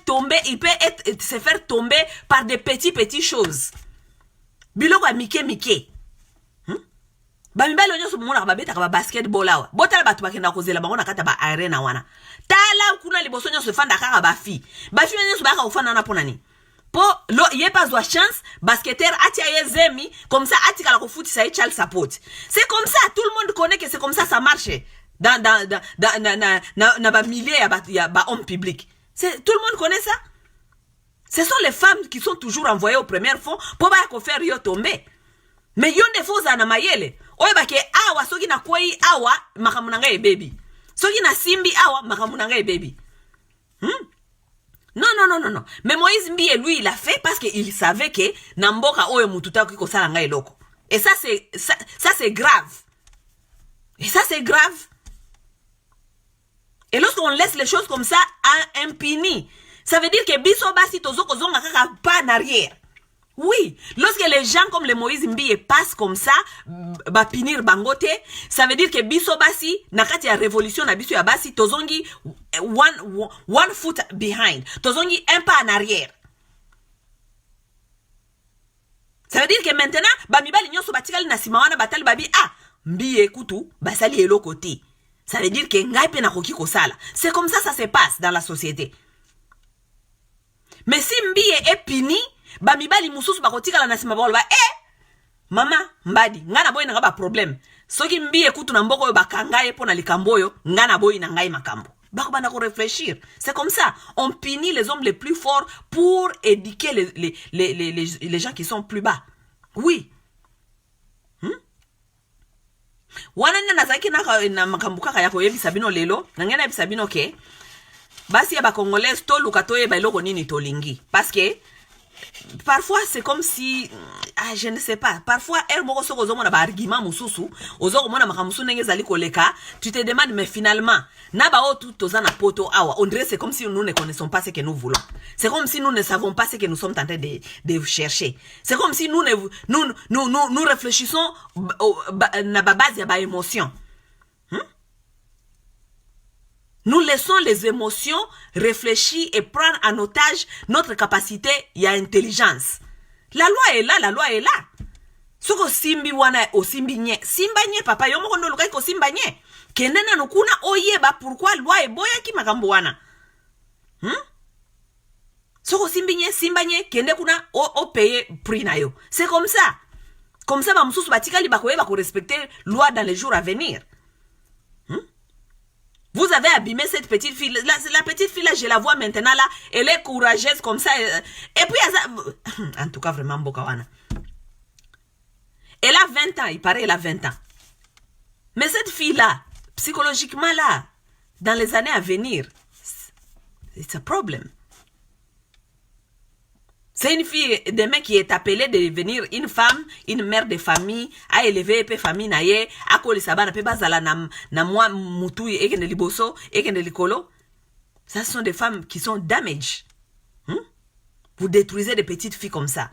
se faire tomber par des petites choses. Biloko ya mike. Bamibali onyoso mona babeta ka basketball awa. Botala batu bakenda kozela bango na kata ba arena wana. Tala kuna liboso nyonso fanda kaka ba fi. Ba fi nyonso baka ufana na pona ni. Po lo yé pas de chance basketteur atia yezemi comme ça atika la foot ça est child support. C'est comme ça, tout le monde connaît que c'est comme ça marche dans na ba milliers ya ba homme public. C'est tout le monde connaît ça. Ce sont les femmes qui sont toujours envoyées au premier fond pour ba ko faire yo tomber. Mais yon de faux na mayele. Oye ba ke awa soki na kwai awa makamunanga e baby. Soki na simbi awa makamunanga e baby. Non. Mais Moïse Mbiye, lui, il a fait parce qu'il savait que Namboka oye mututa kiko salanga eloko. Et ça c'est grave. Et ça c'est grave. Et lorsqu'on laisse les choses comme ça impunies, ça veut dire que biso basi tozoko zonga kaka pas en arrière. Oui, lorsque les gens comme le Moïse Mbiye passent comme ça, ba pinir bangote, ça veut dire que biso basi nakati ya révolution na biso ya basi tozongi one foot behind, tozongi un pas en arrière. Ça veut dire que maintenant bamibali nyonso batikali na sima wana batali babi Mbiye kutu basali eloko te. Ça veut dire que ngai pe nakoki kosala. C'est comme ça se passe dans la société. Mais si mbiye est pini, ba mibali mususu bakotika la nasima ba mama mbadi ngana boy na ba problème. Soki mbiye kutu na mboko yo bakangaye po na likambo yo, ngana boy na ngai makambo. Bako bana ko réfléchir. C'est comme ça, on punit les hommes les plus forts pour éduquer les gens qui sont plus bas. Oui. Wana nina zaki na makambuka kaya ko yebisa bino lelo, ngena yebisa bino ke basi ya ba congolais to lukatoye ba iloko nini tolingi. Parce que parfois c'est comme si je ne sais pas, parfois el moko soko zo mona ba argument mususu ozo mona makamusu nenge zali koleka, tu te demandes mais finalement na ba o tout tozana poto awa, on dirait c'est comme si nous ne connaissons pas ce que nous voulons, c'est comme si nous ne savons pas ce que nous sommes en train de chercher, c'est comme si nous réfléchissons na ba base ya ba émotion. Nous laissons les émotions réfléchir et prendre en otage notre capacité et intelligence. La loi est là, la loi est là. Soko simbi wana o simbi nye. Simba nye papa yomo kondo lukai ko simba nye. Kenena nukuna oyeba pourquoi loi est boya ki makambo wana. Soko simbi nye, simba nye, kende kuna o paye prix na yo. C'est comme ça. Comme ça ba msusu batika li bakoye bako respecter loi dans les jours à venir. Vous avez abîmé cette petite fille. La petite fille là, je la vois maintenant là. Elle est courageuse comme ça. Et puis, en tout cas, vraiment, Bokawana. Elle a 20 ans, il paraît, elle a 20 ans. Mais cette fille là, psychologiquement là, dans les années à venir, c'est un problème. C'est une fille demain qui est appelée de devenir une femme, une mère de famille, à élever pe famille naye, à koli sabana pe bazala na moi mutu ekende liboso, ekende likolo. Ça ce sont des femmes qui sont damaged. Vous détruisez des petites filles comme ça.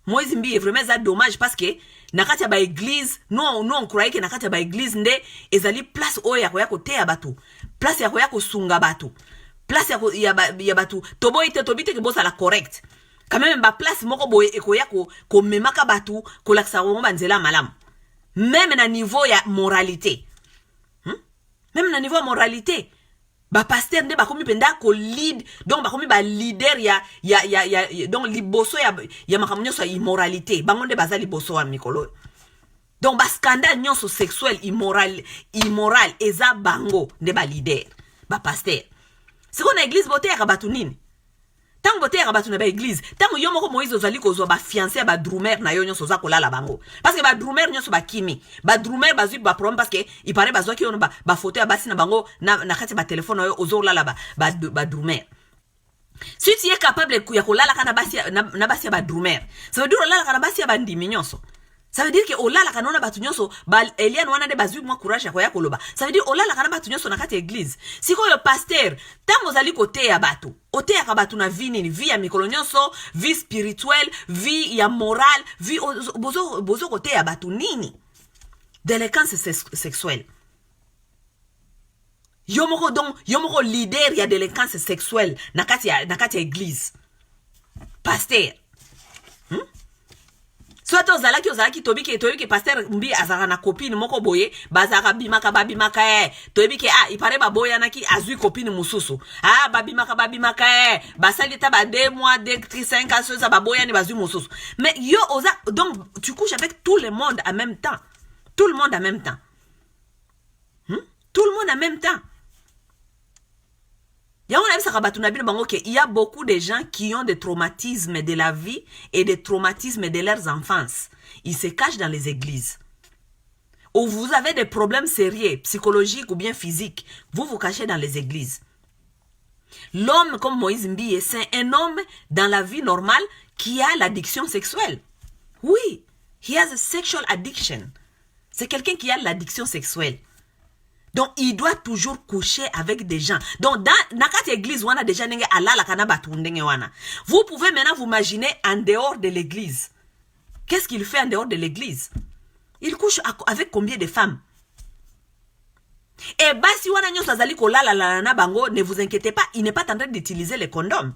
Moi zimbi est vraiment ça dommage parce que nakati ya ba église, nous on croyait que nakati ya ba église nde ezali place oya ko te ya batu. Place ya ko sunga batu. Place ya batu. Tobo ite tobite ke bosa la correct. Quand même ba place moko boye ekoya ko memaka batu ko laksa ngo banzela malam. Même na niveau ya moralité. Même na niveau ya moralité. Ba pasteur nde ba komi penda ko lead, donc ba komi ba leader ya donc liboso ya makamunyo so immoralité. Bango nde baza liboso wa mikolo. Donc ba scandale nyonso sexuel immoral eza bango nde ba leader, ba pasteur. C'est qu'on a église bote ya batu nini? Tant que tu es dans l'église, tant que yomoko Moïse ozali kozwa ba fiancé ba drumer na yo nyonso za kolala bango. Parce que ba drumer nyonso ba kimi. Ba drumer bazui ba problème parce que il paraît bazwa ki on ba photo ya basi na bango na kati ba téléphone yo ozo lala ba drumer. Si tu es capable ya kolala kana basi na basi ba drumer, ça veut dire olala kana basi ba ndimi nyonso. Ça veut dire que olala kanona batu nyonso ba Eliane wana de bazui moi courage ya koloba. Ça veut dire olala kana batu nyonso na kati église. Siko yo pasteur, tango zali kote ya batu. Ote ya batu na vie nini, vie ya mikolo nyonso, vie spirituelle, vie ya morale, vie bozo kote ya batu nini. Délinquance sexuelle. Yomoko leader ya délinquance sexuelle na kati ya église. Pasteur. Soit ozalaki tobi ke pasteur mbi azara na copine moko boye bazaka bimaka tobi ke il paraît ba boya naki azui copine mususu babimaka basali ta ba 2 mois 5 ans ça ba boya ni bazui mususu. Mais yo oza donc tu couches avec tout le monde en même temps. Tout le monde en même temps. Tout le monde en même temps. Il y a beaucoup de gens qui ont des traumatismes de la vie et des traumatismes de leurs enfances. Ils se cachent dans les églises. Ou vous avez des problèmes sérieux, psychologiques ou bien physiques, vous vous cachez dans les églises. L'homme comme Moïse Mbiye, c'est un homme dans la vie normale qui a l'addiction sexuelle. Oui, he has a sexual addiction. C'est quelqu'un qui a l'addiction sexuelle. Donc, il doit toujours coucher avec des gens. Donc, dans nakati église, wana déjà nenge alala kana batu ndenge wana. Vous pouvez maintenant vous imaginer en dehors de l'église. Qu'est-ce qu'il fait en dehors de l'église? Il couche avec combien de femmes? Et basi wana nyonso azali kolala na bango, ne vous inquiétez pas, il n'est pas en train d'utiliser les condoms.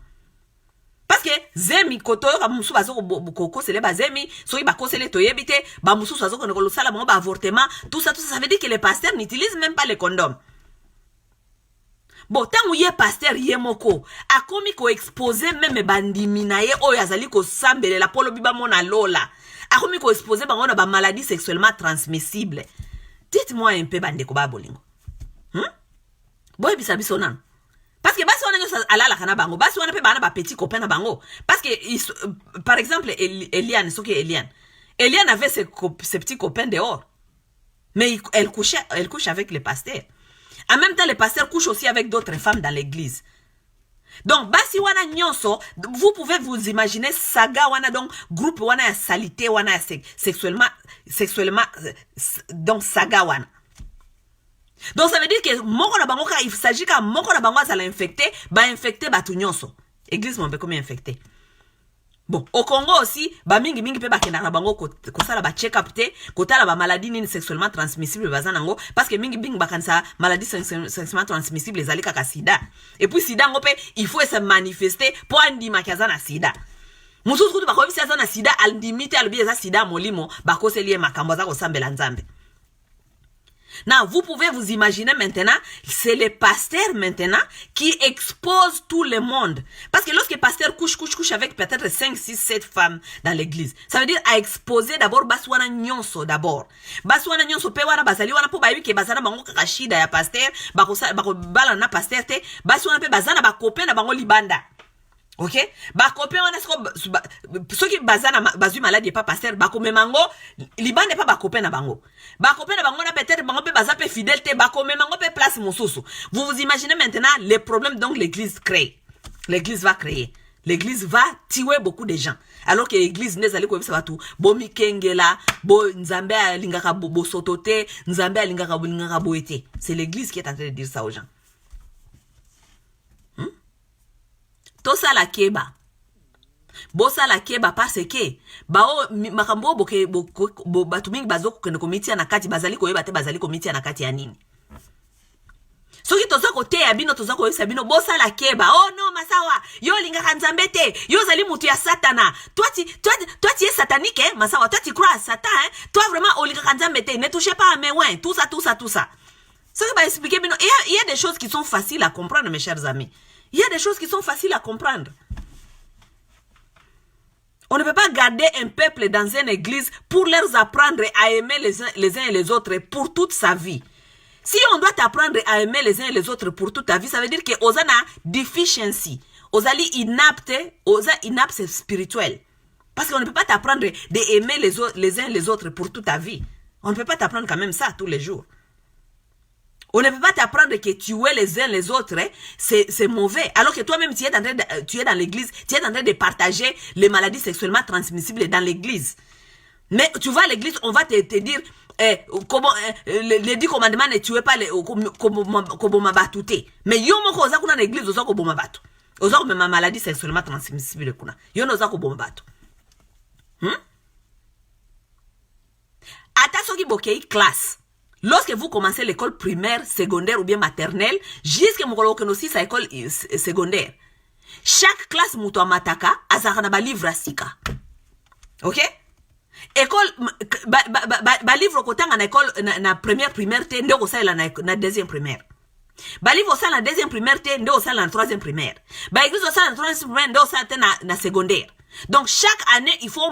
Parce que zemi koto ka musu bazo ko sele ba zemi so ba ko sele toyebite ba musu bazo ko lo sala mo ba avortement tout ça ça veut dire que les pasteurs n'utilisent même pas les condoms. Bon, tant que pasteur yemoko, a komi ko exposer même bandimi na ye oyo azali ko sambele la polo biba mona lola. A komi ko exposer bango na ba maladie sexuellement transmissible. Dites-moi un peu bande ko ba bolingo. Boy bisa biso nan. Parce que basi wana nyo ala la kana bango, basi wana pe bana ba petit copain na bango. Parce que par exemple Eliane, ce qui est Eliane. Eliane avait ses petits copains dehors. Mais elle couche avec les pasteurs. En même temps, les pasteurs couchent aussi avec d'autres femmes dans l'église. Donc, basi wana nyonso, vous pouvez vous imaginer saga wana donc groupe wana ya salité wana ya sexuellement donc saga wana. Donc ça veut dire que moko na bango ka il s'agit ka moko na bango ça l'a infecté, ba infecté ba tout nyonso. Église mon be comme infecté. Bon, au Congo aussi, ba mingi pe ba kena na bango ko sala ba check up te, ko tala ba maladie ni sexuellement transmissible bazanango parce que mingi ba kansa maladie sexuellement transmissible les alika ka sida. Et puis sida ngope il faut se manifester pour andima kazana sida. Mususu kutu ba ko bisi azana sida aldimite albi za sida molimo ba ko selie makambo za ko sambela nzambe. Now, vous pouvez vous imaginer maintenant, c'est les pasteurs maintenant qui exposent tout le monde. Parce que lorsque les pasteurs couchent avec peut-être 5, 6, 7 femmes dans l'église, ça veut dire à exposer d'abord baswana nyonso d'abord. Baswana nyonso pe wana bazali wana po bayebi ke bazana bango kakashida ya pasteur, bako bala na pasteur te, baswana pe bazana bakope na bango libanda. Ok? Ba copain on est ceux qui bazana bazu maladie pas pasteur ba ko memango libande pas ba copain na bango. Ba copain na bango na peut-être bango pe baza pe fidélité ba ko memango pe place mosusu. Vous vous imaginez maintenant les problèmes donc l'église crée. L'église va créer. L'église va tuer beaucoup de gens. Alors que l'église n'est allée ko bisa batu bo mikengela bo nzambe alingaka bo sotote nzambe alingaka bo ete. C'est l'église qui est en train de dire ça aux gens. Tosa la keba. Bosa la keba parce que bao makambo boke batu mingi bazoko kene komiti na kati bazali ko yeba te bazali komiti na kati ya nini. Soki toza kote ya bino toza ko yesa bino bosa la keba. Oh non masawa, yo lingaka nzambe te, yo zali mutu ya satana. Toi tu es satanique hein, masawa, toi tu crois à Satan hein. Toi vraiment o lingaka nzambe te, ne touchez pas à mes ouais, tout ça. Ce qui va expliquer bino, il y a des choses qui sont faciles à comprendre mes chers amis. Il y a des choses qui sont faciles à comprendre. On ne peut pas garder un peuple dans une église pour leur apprendre à aimer les uns et les autres pour toute sa vie. Si on doit apprendre à aimer les uns et les autres pour toute ta vie, ça veut dire que osana deficiency, osali inapte spirituel. Parce qu'on ne peut pas t'apprendre d'aimer les uns et les autres pour toute ta vie. On ne peut pas t'apprendre quand même ça tous les jours. On ne peut pas t'apprendre que tuer les uns les autres, hein, c'est mauvais. Alors que toi-même, tu es dans l'église, tu es en train de partager les maladies sexuellement transmissibles dans l'église. Mais tu vas à l'église, on va te dire, comment, les 10 commandements ne tuez pas les kobomabatute. Mais yo moko oza kuna l'église, oza kobomabatu. Oza ma maladie sexuellement transmissible kuna. Yo oza kobomabatu. Ata soki bokei classe. Lorsque vous commencez l'école primaire, secondaire ou bien maternelle, jusqu'à aussi sa école secondaire, chaque classe muto mataka azakana ba livre asika. OK? École ba livre kotanga na école na première primaire te ndeko sala na deuxième primaire. Ba livre sala na deuxième primaire te ndeko sala na troisième primaire. Ba église sala na troisième primaire ndeko sala te na secondaire. Donc chaque année il faut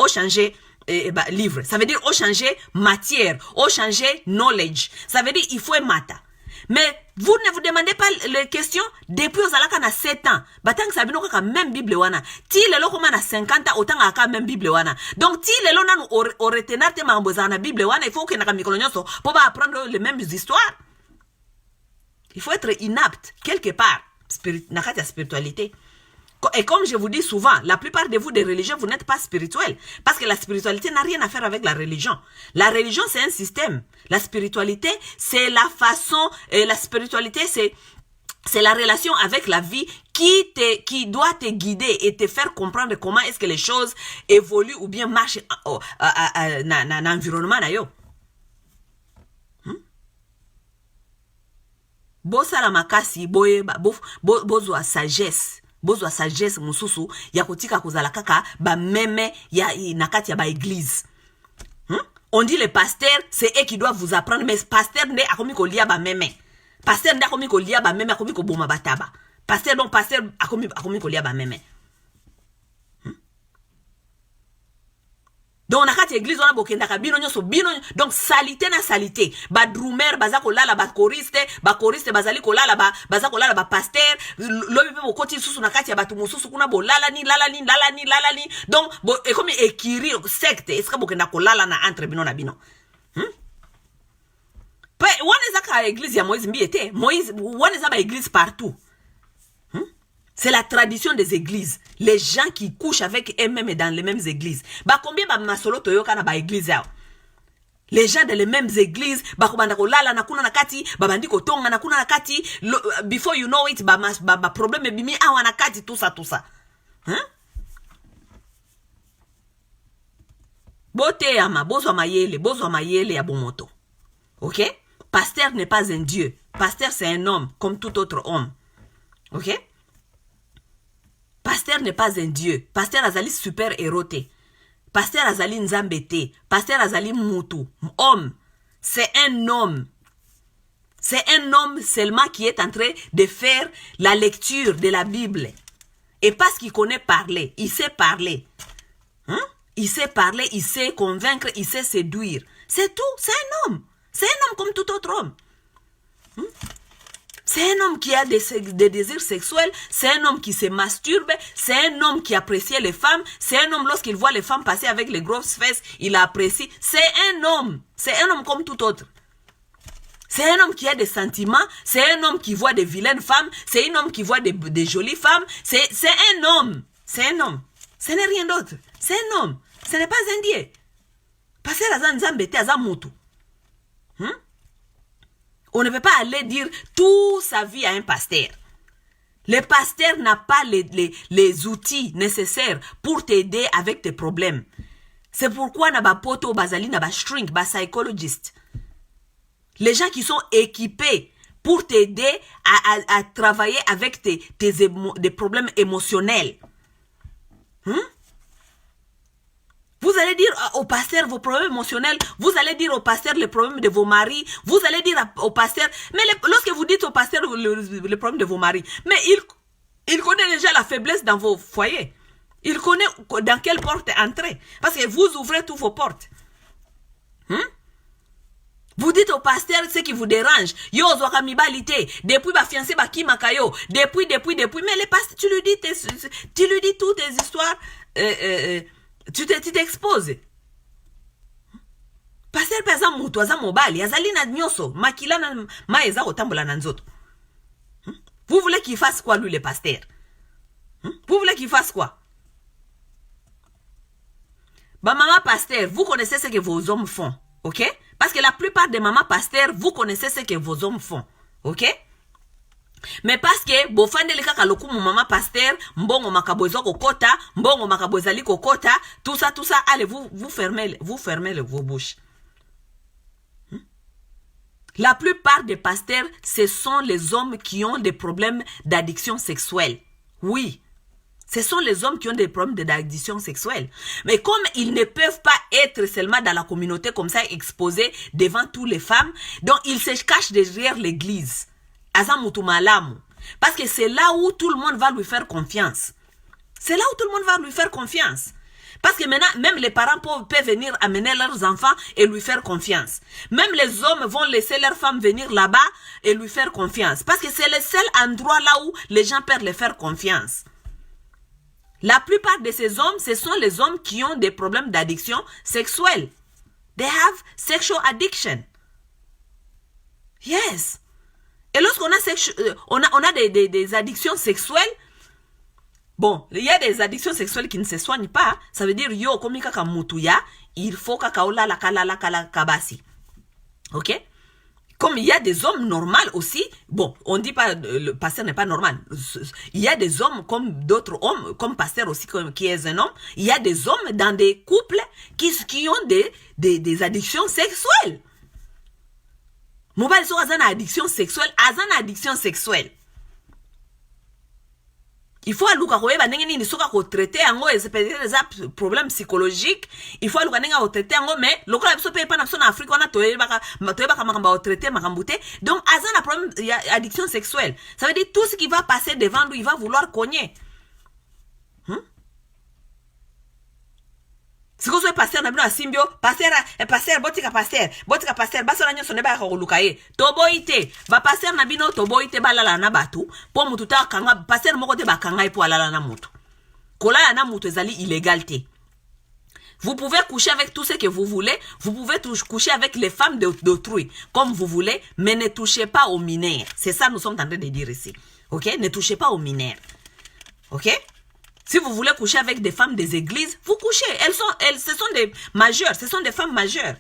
changer livre. Ça veut dire au changer matière, au changer knowledge. Ça veut dire il faut mata. Mais vous ne vous demandez pas les questions depuis aux alaka na 7 ans. Batang sabino ka même Bible wana. Ti lelo koma na 50 ans autant aka même Bible wana. Donc ti lelo nanu o retenir te mambo za na Bible wana, il faut que na mikolo nyonso pour pas apprendre les mêmes histoires. Il faut être inapte quelque part na kati ya spiritualité. Et comme je vous dis souvent, la plupart de vous des religieux, vous n'êtes pas spirituels. Parce que la spiritualité n'a rien à faire avec la religion. La religion, c'est un système. La spiritualité, c'est la façon, la spiritualité, c'est la relation avec la vie qui doit te guider et te faire comprendre comment est-ce que les choses évoluent ou bien marchent dans l'environnement. Bosala makasi, bozwa sagesse. Bozwa sagesse mususu ya kotika kozala kaka ba meme ya nakati ya ba église. On dit les pasteurs, c'est eux qui doivent vous apprendre, mais pasteur ne akomi kolia ba meme. Pasteur nda komi ko lia ba meme akomi ko boma bataba. Pasteur donc pasteur akomi ko lia ba meme. Donc na kati église on a bokenda ka bino nyoso bino donc salité na salité ba drumer baza ko lala ba choriste bazali ko lala baza ko lala ba pasteur lobi pe bokoti susu na kati ya batu mususu kuna bo lala ni donc bo e comme ekiri secte est-ce que bokenda ko lala na entre bino na bino pe wana ka église ya Moïse mbiete Moïse wana ba église partout. C'est la tradition des églises. Les gens qui couchent avec eux-mêmes dans les mêmes églises. Bah combien ba masolo toyoka na ba église yao. Les gens dans les mêmes églises, bah kobanda ko lala na kuna na kati, ba bandi ko tonga na kuna na kati, before you know it, ba problème bimi awa na kati tout ça. Hein? Bote ama, bozo mayele ya bomoto. OK? Pasteur n'est pas un dieu. Pasteur c'est un homme comme tout autre homme. OK? Pasteur n'est pas un dieu. Pasteur azali super éroté. Pasteur azali nzambete. Pasteur azali mutu. Homme. C'est un homme. C'est un homme seulement qui est en train de faire la lecture de la Bible. Et parce qu'il connaît parler. Il sait parler. Hein? Il sait parler, il sait convaincre, il sait séduire. C'est tout. C'est un homme. C'est un homme comme tout autre homme. Hein? C'est un homme qui a des désirs sexuels, c'est un homme qui se masturbe, c'est un homme qui apprécie les femmes, c'est un homme lorsqu'il voit les femmes passer avec les grosses fesses, il apprécie. C'est un homme comme tout autre. C'est un homme qui a des sentiments, c'est un homme qui voit des vilaines femmes, c'est un homme qui voit des jolies femmes, c'est un homme. Ce n'est rien d'autre. C'est un homme. Ce n'est pas un dieu. Parce que la Nzambete aza mutu. On ne peut pas aller dire toute sa vie à un pasteur. Le pasteur n'a pas les outils nécessaires pour t'aider avec tes problèmes. C'est pourquoi na ba poto bazali na ba shrink, ba psychologist. Les gens qui sont équipés pour t'aider à travailler avec des problèmes émotionnels. Vous allez dire au pasteur vos problèmes émotionnels, vous allez dire au pasteur les problèmes de vos maris, vous allez dire au pasteur, mais lorsque vous dites au pasteur le problème de vos maris, mais il connaît déjà la faiblesse dans vos foyers. Il connaît dans quelle porte entrer, parce que vous ouvrez toutes vos portes. Vous dites au pasteur ce qui vous dérange. Yo zokamibalité, depuis ba fiancé ba kimakayo, depuis, mais le pasteur tu lui dis toutes tes histoires. Tu t'exposes. Pasteur pesa mutu aza mobali, azali na nyoso, makila na maeza otambola na nzoto. Vous voulez qu'il fasse quoi lui le pasteur? Vous voulez qu'il fasse quoi? Bah maman pasteur, vous connaissez ce que vos hommes font, OK? Parce que la plupart des mamans pasteurs, vous connaissez ce que vos hommes font, OK? Mais parce que bofande le kaka loku mon maman pasteur mbongo makabozo kokota mbongo makabozali kokota tout ça allez vous fermez vos bouches. La plupart des pasteurs ce sont les hommes qui ont des problèmes d'addiction sexuelle. Oui. Ce sont les hommes qui ont des problèmes d'addiction sexuelle. Mais comme ils ne peuvent pas être seulement dans la communauté comme ça exposés devant toutes les femmes, donc ils se cachent derrière l'église. Parce que c'est là où tout le monde va lui faire confiance. C'est là où tout le monde va lui faire confiance. Parce que maintenant, même les parents peuvent venir amener leurs enfants et lui faire confiance. Même les hommes vont laisser leurs femmes venir là-bas et lui faire confiance. Parce que c'est le seul endroit là où les gens peuvent les faire confiance. La plupart de ces hommes, ce sont les hommes qui ont des problèmes d'addiction sexuelle. They have sexual addiction. Yes. Et lorsqu'on a des addictions sexuelles, bon, il y a des addictions sexuelles qui ne se soignent pas. Ça veut dire, yo, comme kaka mutuya, il faut kaka ola la kala kabasi. OK? Comme il y a des hommes normaux aussi, bon, on dit pas, le pasteur n'est pas normal. Il y a des hommes comme d'autres hommes, comme pasteur aussi, qui est un homme. Il y a des hommes dans des couples qui ont des addictions sexuelles. Mobile so azana addiction sexuelle. Il faut aluka koyeba ndenge nini soka ko traiter yango et peut-être des problèmes psychologiques. Il faut aluka ndenge ko traiter yango mais lokola biso pe pa na biso na Afrique wana toyebaka makamba o traiter makambute. Donc azana problème il y a addiction sexuelle. Ça veut dire tout ce qui va passer devant lui, il va vouloir cogner. Si vous êtes pasteur na bino asimbio, pasteur botika pasteur, baso na nyonso ne ba ko luka ye. Toboite, ba pasteur na bino toboite balala na batu, po mutu ta kanga pasteur moko te ba kanga po alala na mutu. Kolala na mutu ezali illégalité. Vous pouvez coucher avec tout ce que vous voulez, vous pouvez coucher avec les femmes d'autrui comme vous voulez, mais ne touchez pas aux mineurs. C'est ça nous sommes en train de dire ici. OK? Ne touchez pas aux mineurs. OK? Si vous voulez coucher avec des femmes des églises, vous couchez. Ce sont des majeures, ce sont des femmes majeures.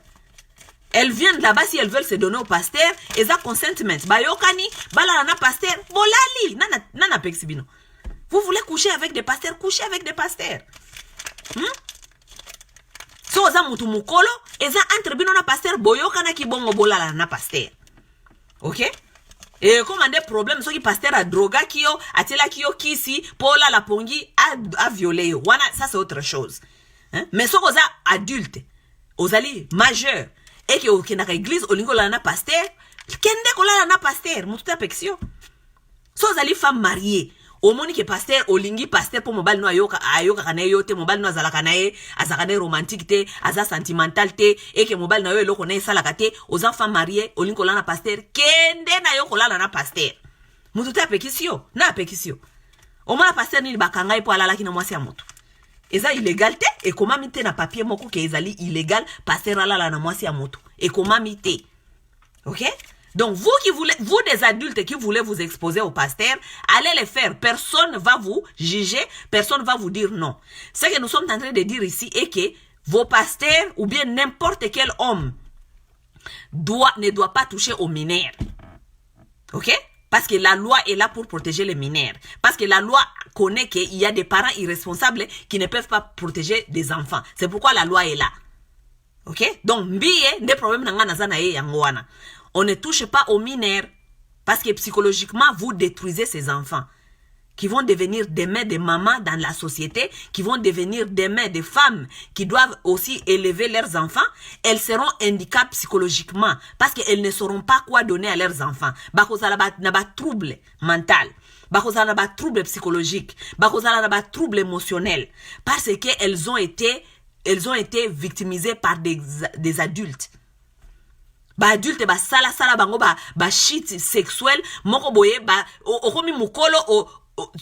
Elles viennent là-bas si elles veulent se donner au pasteur. Elles ont consentiment. Bayokani, balalana pasteur, bolali, nana pexibino. Vous voulez coucher avec des pasteurs, couchez avec des pasteurs. So oza mutu mukolo, eza entre bino na pasteur boyokana ki bongo bolalana pasteur. OK? Et comme un des problèmes, ceux qui pasteur a droga kio, atela kio kisi, pola la pongi a violé. Wana, ça c'est autre chose. Hein? Mais ceux qui sont adultes, ozali majeur, et qui ont une église, olingo la na pasteur, kende kola la na pasteur, mututa pexio. So ozali femme mariée. Au moni que pasteur olingi pasteur pour mobile no ayoka kana yote mobile no azala kana ye azakane romantique te aza sentimental te et que mobile na yo eloko na sala kate aux enfants mariés olingo la na pasteur kende na yo kola na pasteur mututa pekisio na pekisio o mona pasteur ni bakanga ipo alala kina mwasi ya moto eza illégal te et comment mite na papier moko ke ezali illégal pasteur alala na mwasi ya moto et comment mite. OK? Donc, vous qui voulez, vous des adultes qui voulez vous exposer au pasteur, allez le faire. Personne ne va vous juger, personne ne va vous dire non. Ce que nous sommes en train de dire ici est que vos pasteurs ou bien n'importe quel homme ne doit pas toucher aux mineurs. OK? Parce que la loi est là pour protéger les mineurs. Parce que la loi connaît qu'il y a des parents irresponsables qui ne peuvent pas protéger des enfants. C'est pourquoi la loi est là. OK? Donc, mbiye, des problèmes n'angana yangwana. On ne touche pas aux mineurs parce que psychologiquement, vous détruisez ces enfants qui vont devenir demain des mamans dans la société, qui vont devenir demain des femmes qui doivent aussi élever leurs enfants. Elles seront handicapées psychologiquement parce qu'elles ne sauront pas quoi donner à leurs enfants. Bakozala na ba trouble mental, bakozala na ba trouble psychologique, bakozala na ba trouble émotionnel parce qu'elles ont été victimisées par des adultes. Ba adulte ba sala bango ba shit sexuel moko boye ba okomi mukolo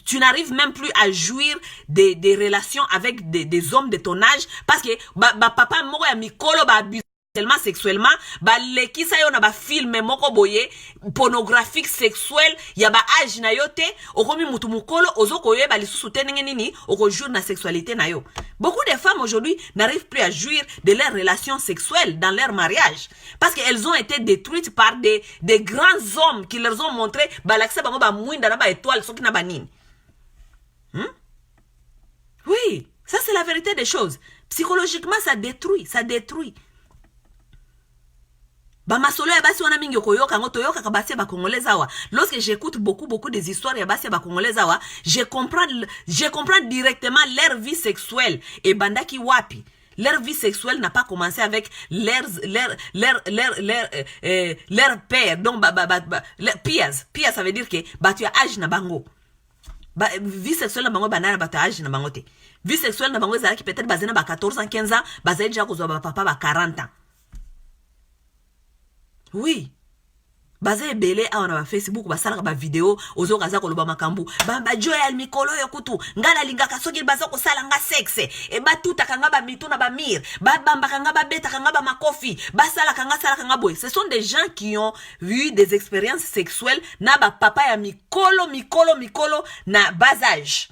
tu n'arrives même plus à jouir des relations avec des hommes de ton âge parce que ba papa moko ya mikolo ba abuse tellement sexuellement ba lekisa yo na ba film moko boye pornographique sexuel ya ba âge na yo te okomi mutu mukolo ozoko ye ba lisusu te ndenge nini oko jour na sexualité na yo. Beaucoup de femmes aujourd'hui n'arrivent plus à jouir de leurs relations sexuelles dans leur mariage parce qu'elles ont été détruites par des grands hommes qui leur ont montré ba l'accès bango ba mwinda na ba étoile soki na ba nini. Oui, ça c'est la vérité des choses. Psychologiquement ça détruit. Ba masolo ya basi wana mingi koyoka ngo toyoka ka basi ba congolais awa. Lorsque j'écoute beaucoup des histoires ya basi ba congolais awa, je comprends directement leur vie sexuelle et bandaki wapi. Leur vie sexuelle n'a pas commencé avec leur père. Donc peers ça veut dire que ba tu as âge na bango. Ba vie sexuelle na bango banana ba tu âge na bango te. Vie sexuelle na bango zala ki peut-être bazena ba 14 ans, 15 ans, bazali déjà kozwa ba papa ba 40 ans. Oui. Baza ebele awa na Facebook basala ba vidéo ozo kaza koloba makambu ba joyal mikolo yo kutu ngala lingaka soki baza ko sala nga sexe e ba tuta kanga ba mitu na ba mir ba bamba kanga ba beta kanga ba makofi ba sala kanga boy. Ce sont des gens qui ont eu des expériences sexuelles na ba papa ya mikolo na bas âge.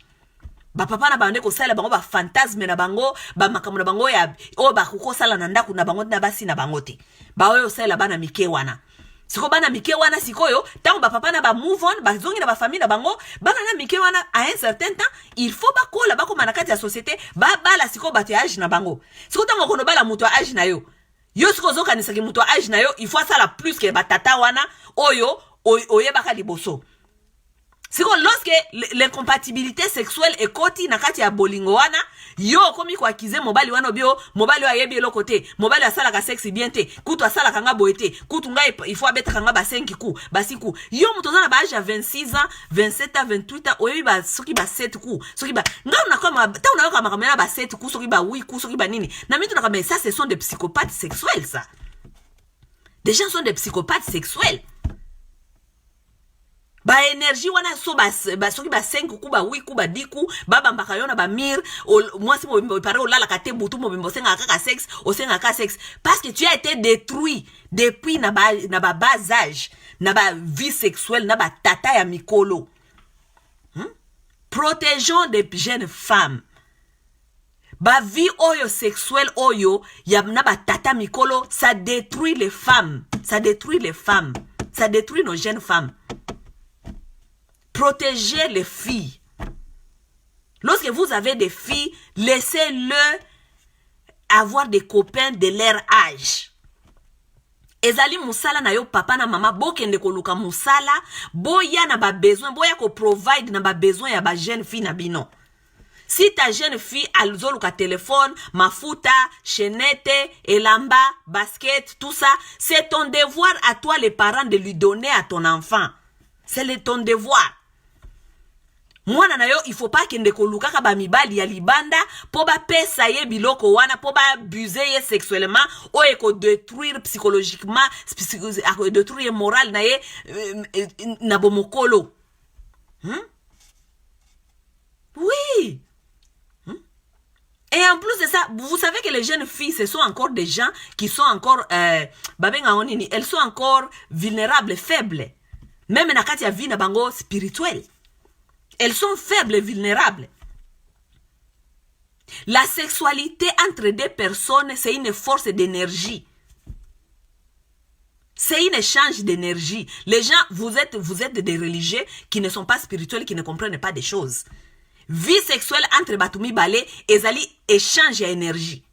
Ba papa na bande ko sala bango ba fantasme na bango ba makamu na bango ya o ba ko sala na ndaku na bango na basi na bango te. Ba oyo sala bana mike wana. Siko bana mike wana sikoyo tango ba papa na ba move on ba zongi na ba famille na bango bana na mike wana à un certain temps il faut ba kola ba ko manakati ya société ba bala siko ba te âge na bango. Siko tango kono bala muto âge na yo. Yo siko zoka nisaki muto âge na yo il faut sala plus que ba tata wana oyo oyebaka liboso. Lorsque l'incompatibilité sexuelle est koti na kati ya bolingo wana, yo komi kwa kize mobali wana bio, mobali wa yebi lo côté, mobali asala ka sexe bien te, kutu asala kanga boete, kutu nga il faut abeta kanga ba 5 coups, ba 6 coups. Yo mutozana ba âge à 26 ans, 27 ans, 28 ans, oyebi ba soki ba 7 coups, soki ba nga na kama ta una kama kamera ba 7 coups, soki ba 8 coups, soki ba nini. Na mitu na kama ça ce sont des psychopathes sexuels ça. Des gens sont des psychopathes sexuels. Ba énergie wana so ba soki ba 5 coups ba 8 coups ba 10 coups baba mbaka yona ba mir moi si mo pare o lala ka te butu mo bimbo senga ka sexe o senga ka sexe parce que tu as été détruit depuis na ba bas âge na ba vie sexuelle na ba tata ya mikolo. Protégeons des jeunes femmes. Ba vie oyo sexuelle oyo ya na ba tata mikolo, ça détruit les femmes, ça détruit les femmes, ça détruit nos jeunes femmes. Protégez les filles. Lorsque vous avez des filles, laissez-le avoir des copains de leur âge. Ezali musala na yo papa na mama bokende koluka musala boya na ba besoin boya ko provide na ba besoin ya ba jeune fille na bino. Si ta jeune fille a le téléphone, mafuta, chaînette, elamba, basket, tout ça, c'est ton devoir à toi les parents de lui donner à ton enfant. C'est ton devoir. Mwana na yo, il faut pas kende koluka ka ba mibali ya libanda po ba pesa ye biloko wana po ba abuser ye sexuellement o e ko détruire psychologiquement, détruire moral na ye na bomokolo. Oui. Et en plus de ça, vous savez que les jeunes filles, ce sont encore des gens qui sont encore, elles sont encore vulnérables, faibles. Même na kati ya vie na bango spirituel. Elles sont faibles et vulnérables. La sexualité entre deux personnes, c'est une force d'énergie. C'est un échange d'énergie. Les gens, vous êtes des religieux qui ne sont pas spirituels, qui ne comprennent pas des choses. Vie sexuelle entre Batumi Balé et Zali échange d'énergie.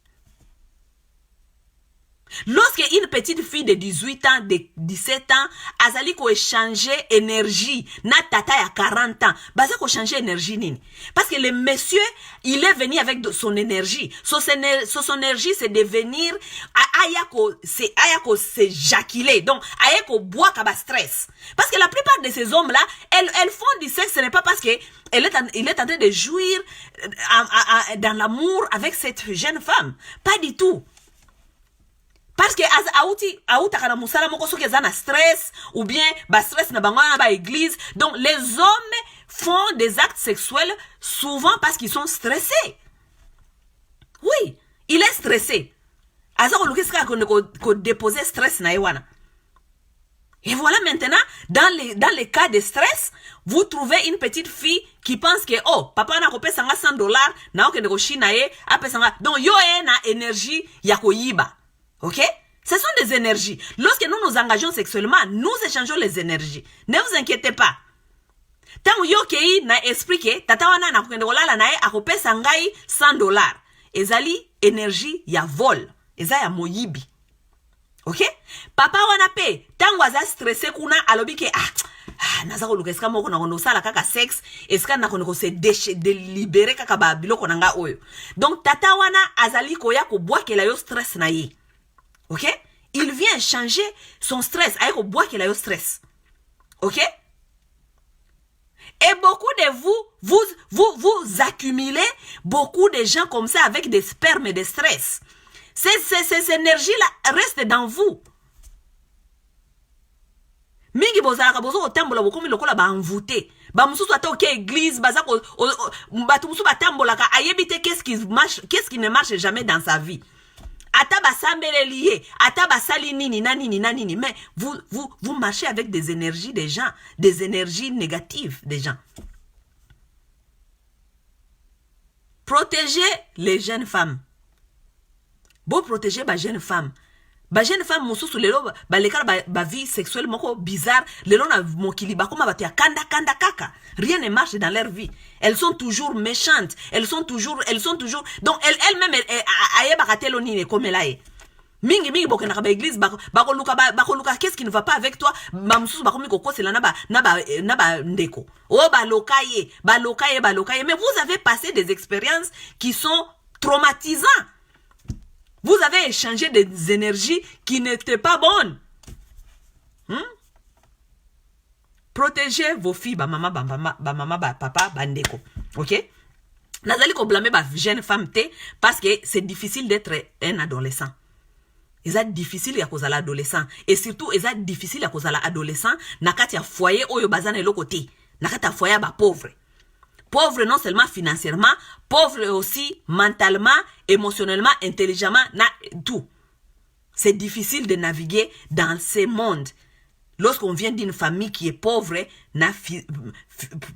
Lorsque une petite fille de 18 ans, de 17 ans, azali ko échanger énergie, na tata ya 40 ans, baza ko changer énergie nini? Parce que le monsieur, il est venu avec son énergie. Son énergie, c'est de venir, ayako s'éjaculer. Donc, ayako boire kaba stress. Parce que la plupart de ces hommes-là, elles font du sexe, ce n'est pas parce que il est en train de jouir dans l'amour avec cette jeune femme. Pas du tout. Parce que auta kana musala moko soki ezana stress ou bien ba stress na bango na ba église. Donc les hommes font des actes sexuels souvent parce qu'ils sont stressés. Oui, il est stressé. Azako lukiska ko déposer stress na yewana. Et voilà maintenant, dans les cas de stress, vous trouvez une petite fille qui pense que, oh, papa na kopé sanga $100, na okende ko china ye, apé sanga. Donc yo na énergie ya ko yiba. Ok? Ce sont des énergies. Lorsque nous nous engageons sexuellement, nous échangeons les énergies. Ne vous inquiétez pas. Tant yo kei na esprit ke, tata wana na kokende kolala na ye akopé sangai $100. Ezali énergie ya vol. Eza ya moyibi. Ok? Papa wana pe, tango aza stressé kuna alobi ke, naza ko luka eska moko na kondo sala kaka sexe, eska na kondo se délibérer kaka ba biloko nanga oyo. Donc tata wana azali koya ko boakela yo stress na ye. Ok? Il vient changer son stress aye ko boakela yo stress. Ok? Et beaucoup de vous accumulez beaucoup de gens comme ça avec des spermes et des stress. Ces énergies-là restent dans vous. Mingi bozalaka bozo otambola bokomi lokola ba envoûté. Ba mususu ata oke église baza ko batu mususu batambolaka ayebite qu'est-ce qui ne marche jamais dans sa vie. Ata ba sambele lié, ata ba sali nini nanini, mais vous marchez avec des énergies des gens, des énergies négatives des gens. Protégez les jeunes femmes. Bon protéger ba jeune femme. Ba jeune femme mususu lelo ba lekala ba vie sexuelle moko bizarre, lelo na mokili ba koma batia kanda kaka. Rien ne marche dans leur vie. Elles sont toujours méchantes, elles sont toujours donc elles-mêmes ayeba katelo nini comme là. mingi mingi bokena ba église bako luka qu'est-ce qui ne va pas avec toi mamsusu bako miko kosela na ba ndeko oh balokaye mais vous avez passé des expériences qui sont traumatisantes. Vous avez échangé des énergies qui n'étaient pas bonnes. Protégez vos filles, ba maman, ba papa, ba ndeko. OK? Nazali ko blâmer ba jeune femme te parce que c'est difficile d'être un adolescent. C'est difficile à cause de l'adolescent et surtout c'est difficile à cause de l'adolescent nakati ya foyer oyo bazana eloko te. Nakati ya foyer ba pauvre. Pauvre non seulement financièrement, pauvre aussi mentalement, émotionnellement, intelligemment, tout. C'est difficile de naviguer dans ces mondes. Lorsqu'on vient d'une famille qui est pauvre,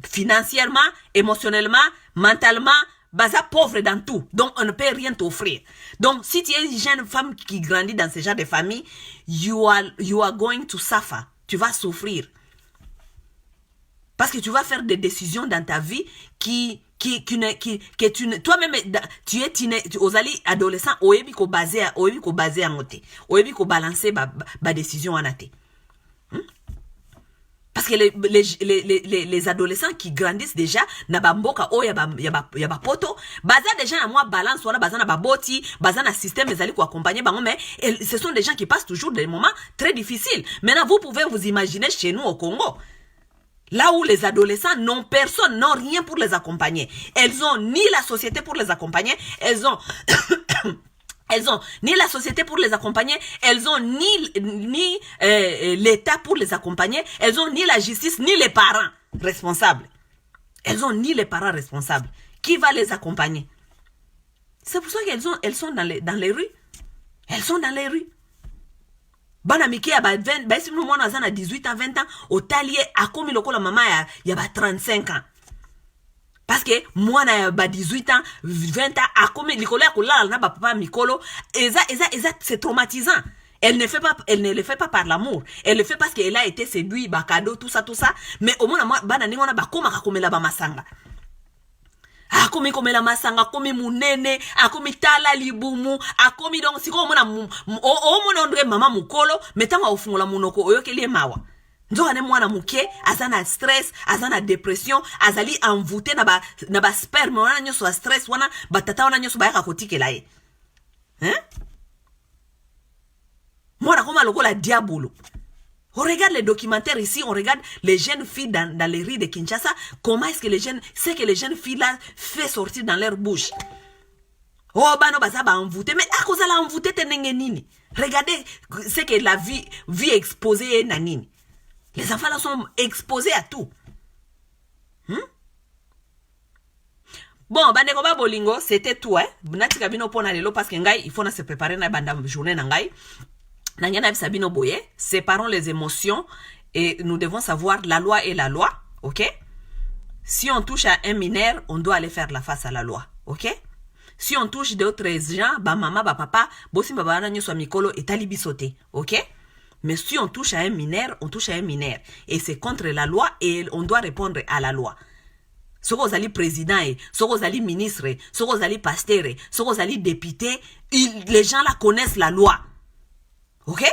financièrement, émotionnellement, mentalement, baza pauvre dans tout. Donc, on ne peut rien t'offrir. Donc, si tu es une jeune femme qui grandit dans ce genre de famille, you are going to suffer. Tu vas souffrir. Parce que tu vas faire des décisions dans ta vie que toi-même, tu es osali adolescent, oyebi ko basé en moté. Oyebi ko balancer ba décision en até. Parce que les adolescents qui grandissent déjà, na bamboka o ya ba poto, baza déjà na moi balance wala baza na baboti, baza na système ezali ko accompagner bango, mais ce sont des gens qui passent toujours des moments très difficiles. Maintenant, vous pouvez vous imaginer chez nous au Congo. Là où les adolescents n'ont personne, n'ont rien pour les accompagner. Elles ont ni la société pour les accompagner, elles ont ni la société pour les accompagner, elles ont ni l'État pour les accompagner, elles ont ni la justice, ni les parents responsables. Elles ont ni les parents responsables. Qui va les accompagner? C'est pour ça qu'elles sont dans les rues. Elles sont dans les rues. Bana mike ya ba 20, ba si mwana azana 18 ans, 20 ans, au talier akomi lokola mama ya ba 35 ans. Parce que mwana ya ba 18 ans, 20 ans, akomi likolo ya kolala na ba papa mikolo, c'est traumatisant. Elle ne le fait pas par l'amour. Elle le fait parce qu'elle a été séduite, ba cadeau, tout ça. Mais au moins, bana ningo na ba koma kakomela ba masanga. Akomi komela masanga, akomi munene, akomi tala libumu, akomi donc siko mona mona ondre mama mukolo, metanga ofungola munoko oyokeli mawa. Nzo ane mwana muke, azana stress, azana dépression, azali envoûté na ba sperme wana nyoso a stress wana batata wana nyoso ba yaka kotikela ye. Mwana koma lokola diabolo. On regarde les documentaires ici, on regarde les jeunes filles dans les rues de Kinshasa. Comment est-ce que les jeunes filles là fait sortir dans leur bouche? Oh, bano baza ba envoûté. Mais à cause de la envoûté, tenenge nini? Regardez ce que la vie exposée na nini. Les enfants là sont exposés à tout. Bon, bandeko ba bolingo, c'était tout, hein. Nati kabino pona lelo parce que ngai, il faut na se préparer na banda journée na ngai. Séparons les émotions et nous devons savoir la loi est la loi, ok? Si on touche à un mineur, on doit aller faire la face à la loi, ok? Si on touche d'autres gens, ba maman, ba papa, bossi babana nyo mikolo et talibi sauté, ok? Mais si on touche à un mineur, on touche à un mineur. Et c'est contre la loi et on doit répondre à la loi. Soko zali président, soko zali ministre, soko zali pasteur, soko zali député, les gens là connaissent la loi. Ok?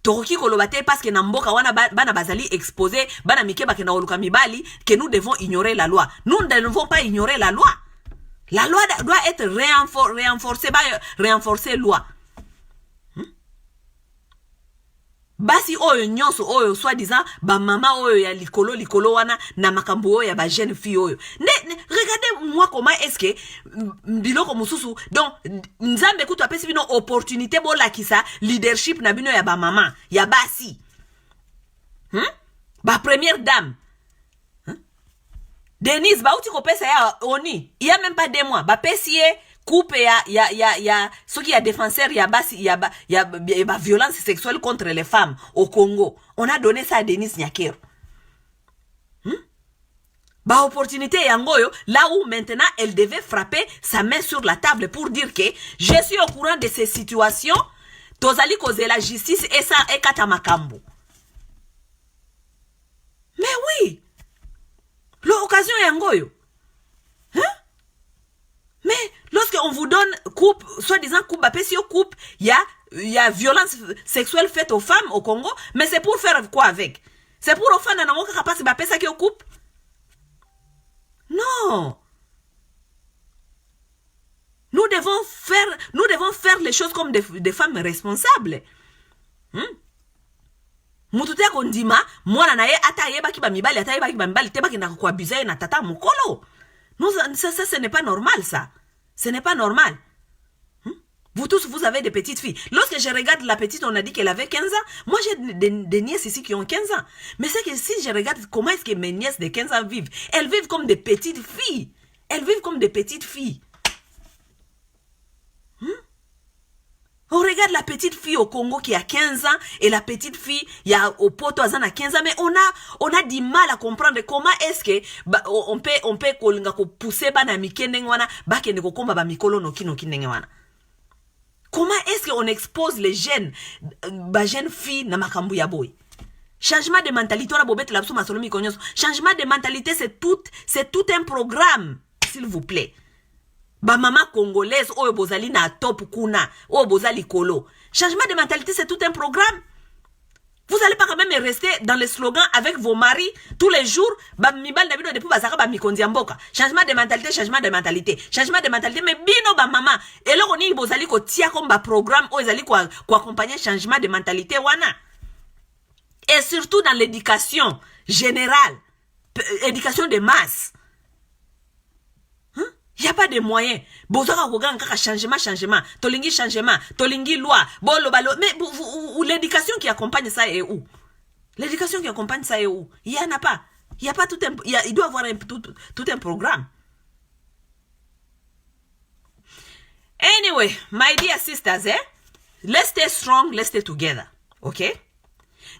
Toroki kolobate parce que namboka wana bana bazali exposé, bana mike bakena oluka mibali, que nous devons ignorer la loi. Nous ne devons pas ignorer la loi. La loi doit être renforcée loi. Basi oyo nyonso oyo soi-disant ba mama oyo ya likolo wana na makambo oyo ya ba jeune fille oyo. Regardez moi comment est-ce que biloko mususu donc nzambe kutu apesi bino opportunité bola kisa leadership na bino ya ba mama ya basi. Ba première dame. Denise ba uti ko pesa ya oni. Il y a même pas 2 mois ba pesier coupe ce qui est défenseur il y a violence sexuelle contre les femmes au Congo. On a donné ça à Denise Nyakero. Ba opportunité yangoyo là où maintenant elle devait frapper sa main sur la table pour dire que je suis au courant de ces situations. Tozali cause la justice et ça est katamakambo. Mais oui, l'occasion yangoyo. Mais lorsque lorsqu'on vous donne coupe, soi-disant coupe, coupe, il y a violence sexuelle faite aux femmes au Congo, mais c'est pour faire quoi avec? C'est pour offrir un amour capable de ça qui coupe? Non. Nous devons faire les choses comme des femmes responsables. Mututea kondima, mwana na ye ata yeba ki ba mibali, ata yeba ki ba mibali, teba ki na kwa abuser na tata mukolo. Non, ça, ce n'est pas normal, ça. Ce n'est pas normal. Vous tous, vous avez des petites filles. Lorsque je regarde la petite, on a dit qu'elle avait 15 ans. Moi, j'ai des nièces ici qui ont 15 ans. Mais c'est que si je regarde comment est-ce que mes nièces de 15 ans vivent, elles vivent comme des petites filles. Elles vivent comme des petites filles. On regarde la petite fille au Congo qui a 15 ans et la petite fille au Poto à 15 ans, mais on a du mal à comprendre comment est-ce que on peut pousser bana mikende ngwana ba kende ko komba ba mikolo no kino kinenge wana. Comment est-ce qu'on expose les jeunes filles na makambu ya boy? Changement de mentalité, on a bobet la ma solomi konyos. Changement de mentalité, c'est tout un programme, s'il vous plaît. Ba maman congolaise, oyo bozali na top kuna, oyo bozali kolo. Changement de mentalité, c'est tout un programme. Vous allez pas quand même rester dans les slogans avec vos maris tous les jours. Ba mibal na bino depuis bazaka ba mikondi mboka. Changement de mentalité, changement de mentalité, changement de mentalité. Mais bino ba maman, et là on y bozali ko tia comme ba programme, oyo zali ko accompagner changement de mentalité wana. Et surtout dans l'éducation générale, éducation de masse. Il n'y a pas de moyens. Bozaka kogan kaka changement. Tolingi changement. Tolingi loi. Bolo balo. Mais l'éducation qui accompagne ça est où? L'éducation qui accompagne ça est où? Il n'y en a pas. Il y a pas tout un, il doit y avoir tout un programme. Anyway, my dear sisters, let's stay strong, let's stay together. Okay?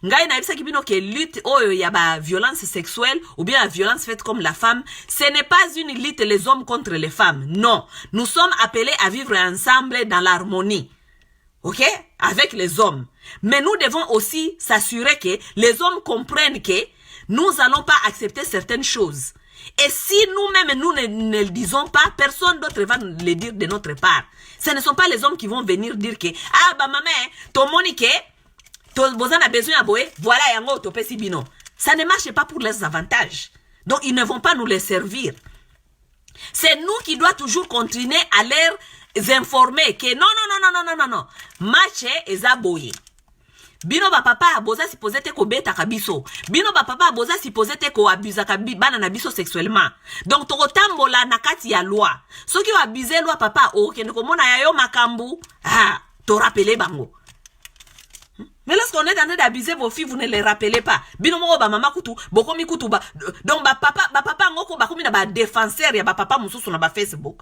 Ngai na bisa kibino ke lutte oyo ya ba violence sexuelle ou bien la violence faite comme la femme, ce n'est pas une lutte les hommes contre les femmes. Non, nous sommes appelés à vivre ensemble dans l'harmonie. OK? Avec les hommes. Mais nous devons aussi s'assurer que les hommes comprennent que nous allons pas accepter certaines choses. Et si nous-mêmes nous ne le disons pas, personne d'autre va le dire de notre part. Ce ne sont pas les hommes qui vont venir dire que ah bah maman, ton monique Bozan a besoin à boé, voilà yango topesi bino. Ça ne marche pas pour les avantages. Donc ils ne vont pas nous les servir. C'est nous qui doit toujours continuer à les informer que non. Marché est aboyé. Bino ba papa boza supposé te ko beta kabiso. Bino ba papa boza supposé te ko abusa bana na biso sexuellement. Donc to tambola na kati ya loi. Ceux qui ont abusé loi papa o ke ko mona ya yo makambu, to rappeler bango. Mais lorsqu'on est en train d'abuser vos filles, vous ne les rappelez pas. Binomo ba mama kutu, bokomi kutu ba. Donc ba papa ngoko ba komi na ba défenseur ya ba papa mususu na ba Facebook.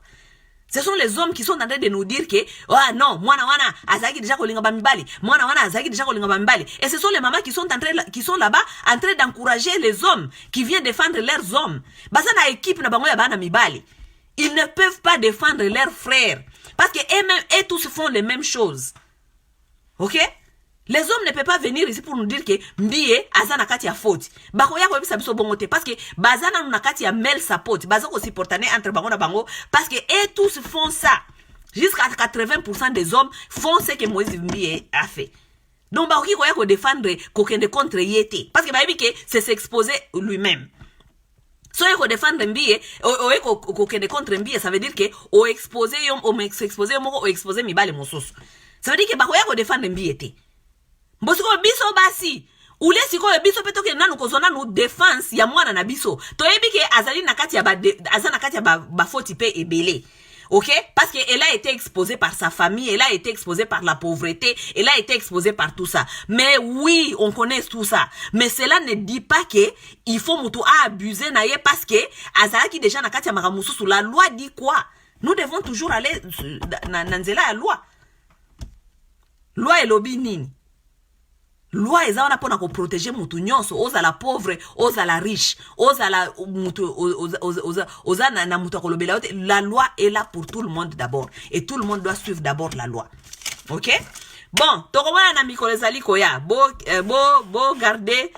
Ce sont les hommes qui sont en train de nous dire que ah non, mwana wana azaki déjà kolinga ba mibali. Mwana wana azaki déjà kolinga ba mibali. Et ce sont les mamans qui sont là-bas en train d'encourager les hommes qui viennent défendre leurs hommes. Basa na équipe na bango ya bana mibali. Ils ne peuvent pas défendre leurs frères parce que eux tous font les mêmes choses. OK? Les hommes ne peuvent pas venir ici pour nous dire que Mbie azana kati ya faute. Bako yako bisa biso bongote parce que bazana na kati ya mel support. Bazako supportane entre bango na bango parce que eux tous font ça. Jusqu'à 80% des hommes font ce que Moïse Mbie a fait. Donc bako yako défendre kokende contre yete parce que baby que c'est s'exposer lui-même. So yako défendre Mbie o yako kokende contre Mbie, ça veut dire que o exposer yom o exposer moko o exposer mibale mosusu. Ça veut dire que bako yako défendre Mbie te. Mbosiko biso basi ule siko biso petoke nanu kozona nu défense ya mwana na biso to ebike azali na kati ya azana kati ya ba faute pe ebele. OK? Parce que elle a été exposée par sa famille, elle a été exposée par la pauvreté, elle a été exposée par tout ça. Mais oui, on connaît tout ça. Mais cela ne dit pas que il faut mutu abuser na ye parce que azala ki déjà na kati ya maramusu sous la loi dit quoi? Nous devons toujours aller na nzela ya loi. Loi elobi nini? Loi eza wana pona ko protéger mutu nyonso, oza la pauvre, oza la riche, oza la mutu oza na mutu akolobela. La loi est là pour tout le monde d'abord et tout le monde doit suivre d'abord la loi. OK? Bon, tokomana na mikolo ezali koya. Bo garder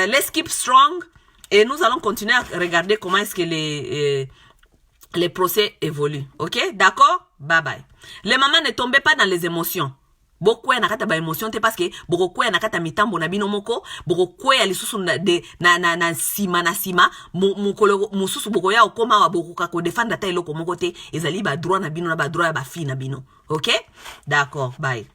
let's keep strong et nous allons continuer à regarder comment est-ce que les procès évoluent. OK? D'accord? bye bye. Les mamans, ne tombez pas dans les émotions. Boko na kata ba émotion te parce que boko na kata mitambo na bino moko boko ya lisusu na sima mukolo mususu boko ya okoma wa boko ka ko défendre ta eloko moko te ezali ba droit na bino na ba droit ya ba fille na bino. OK? D'accord, bye.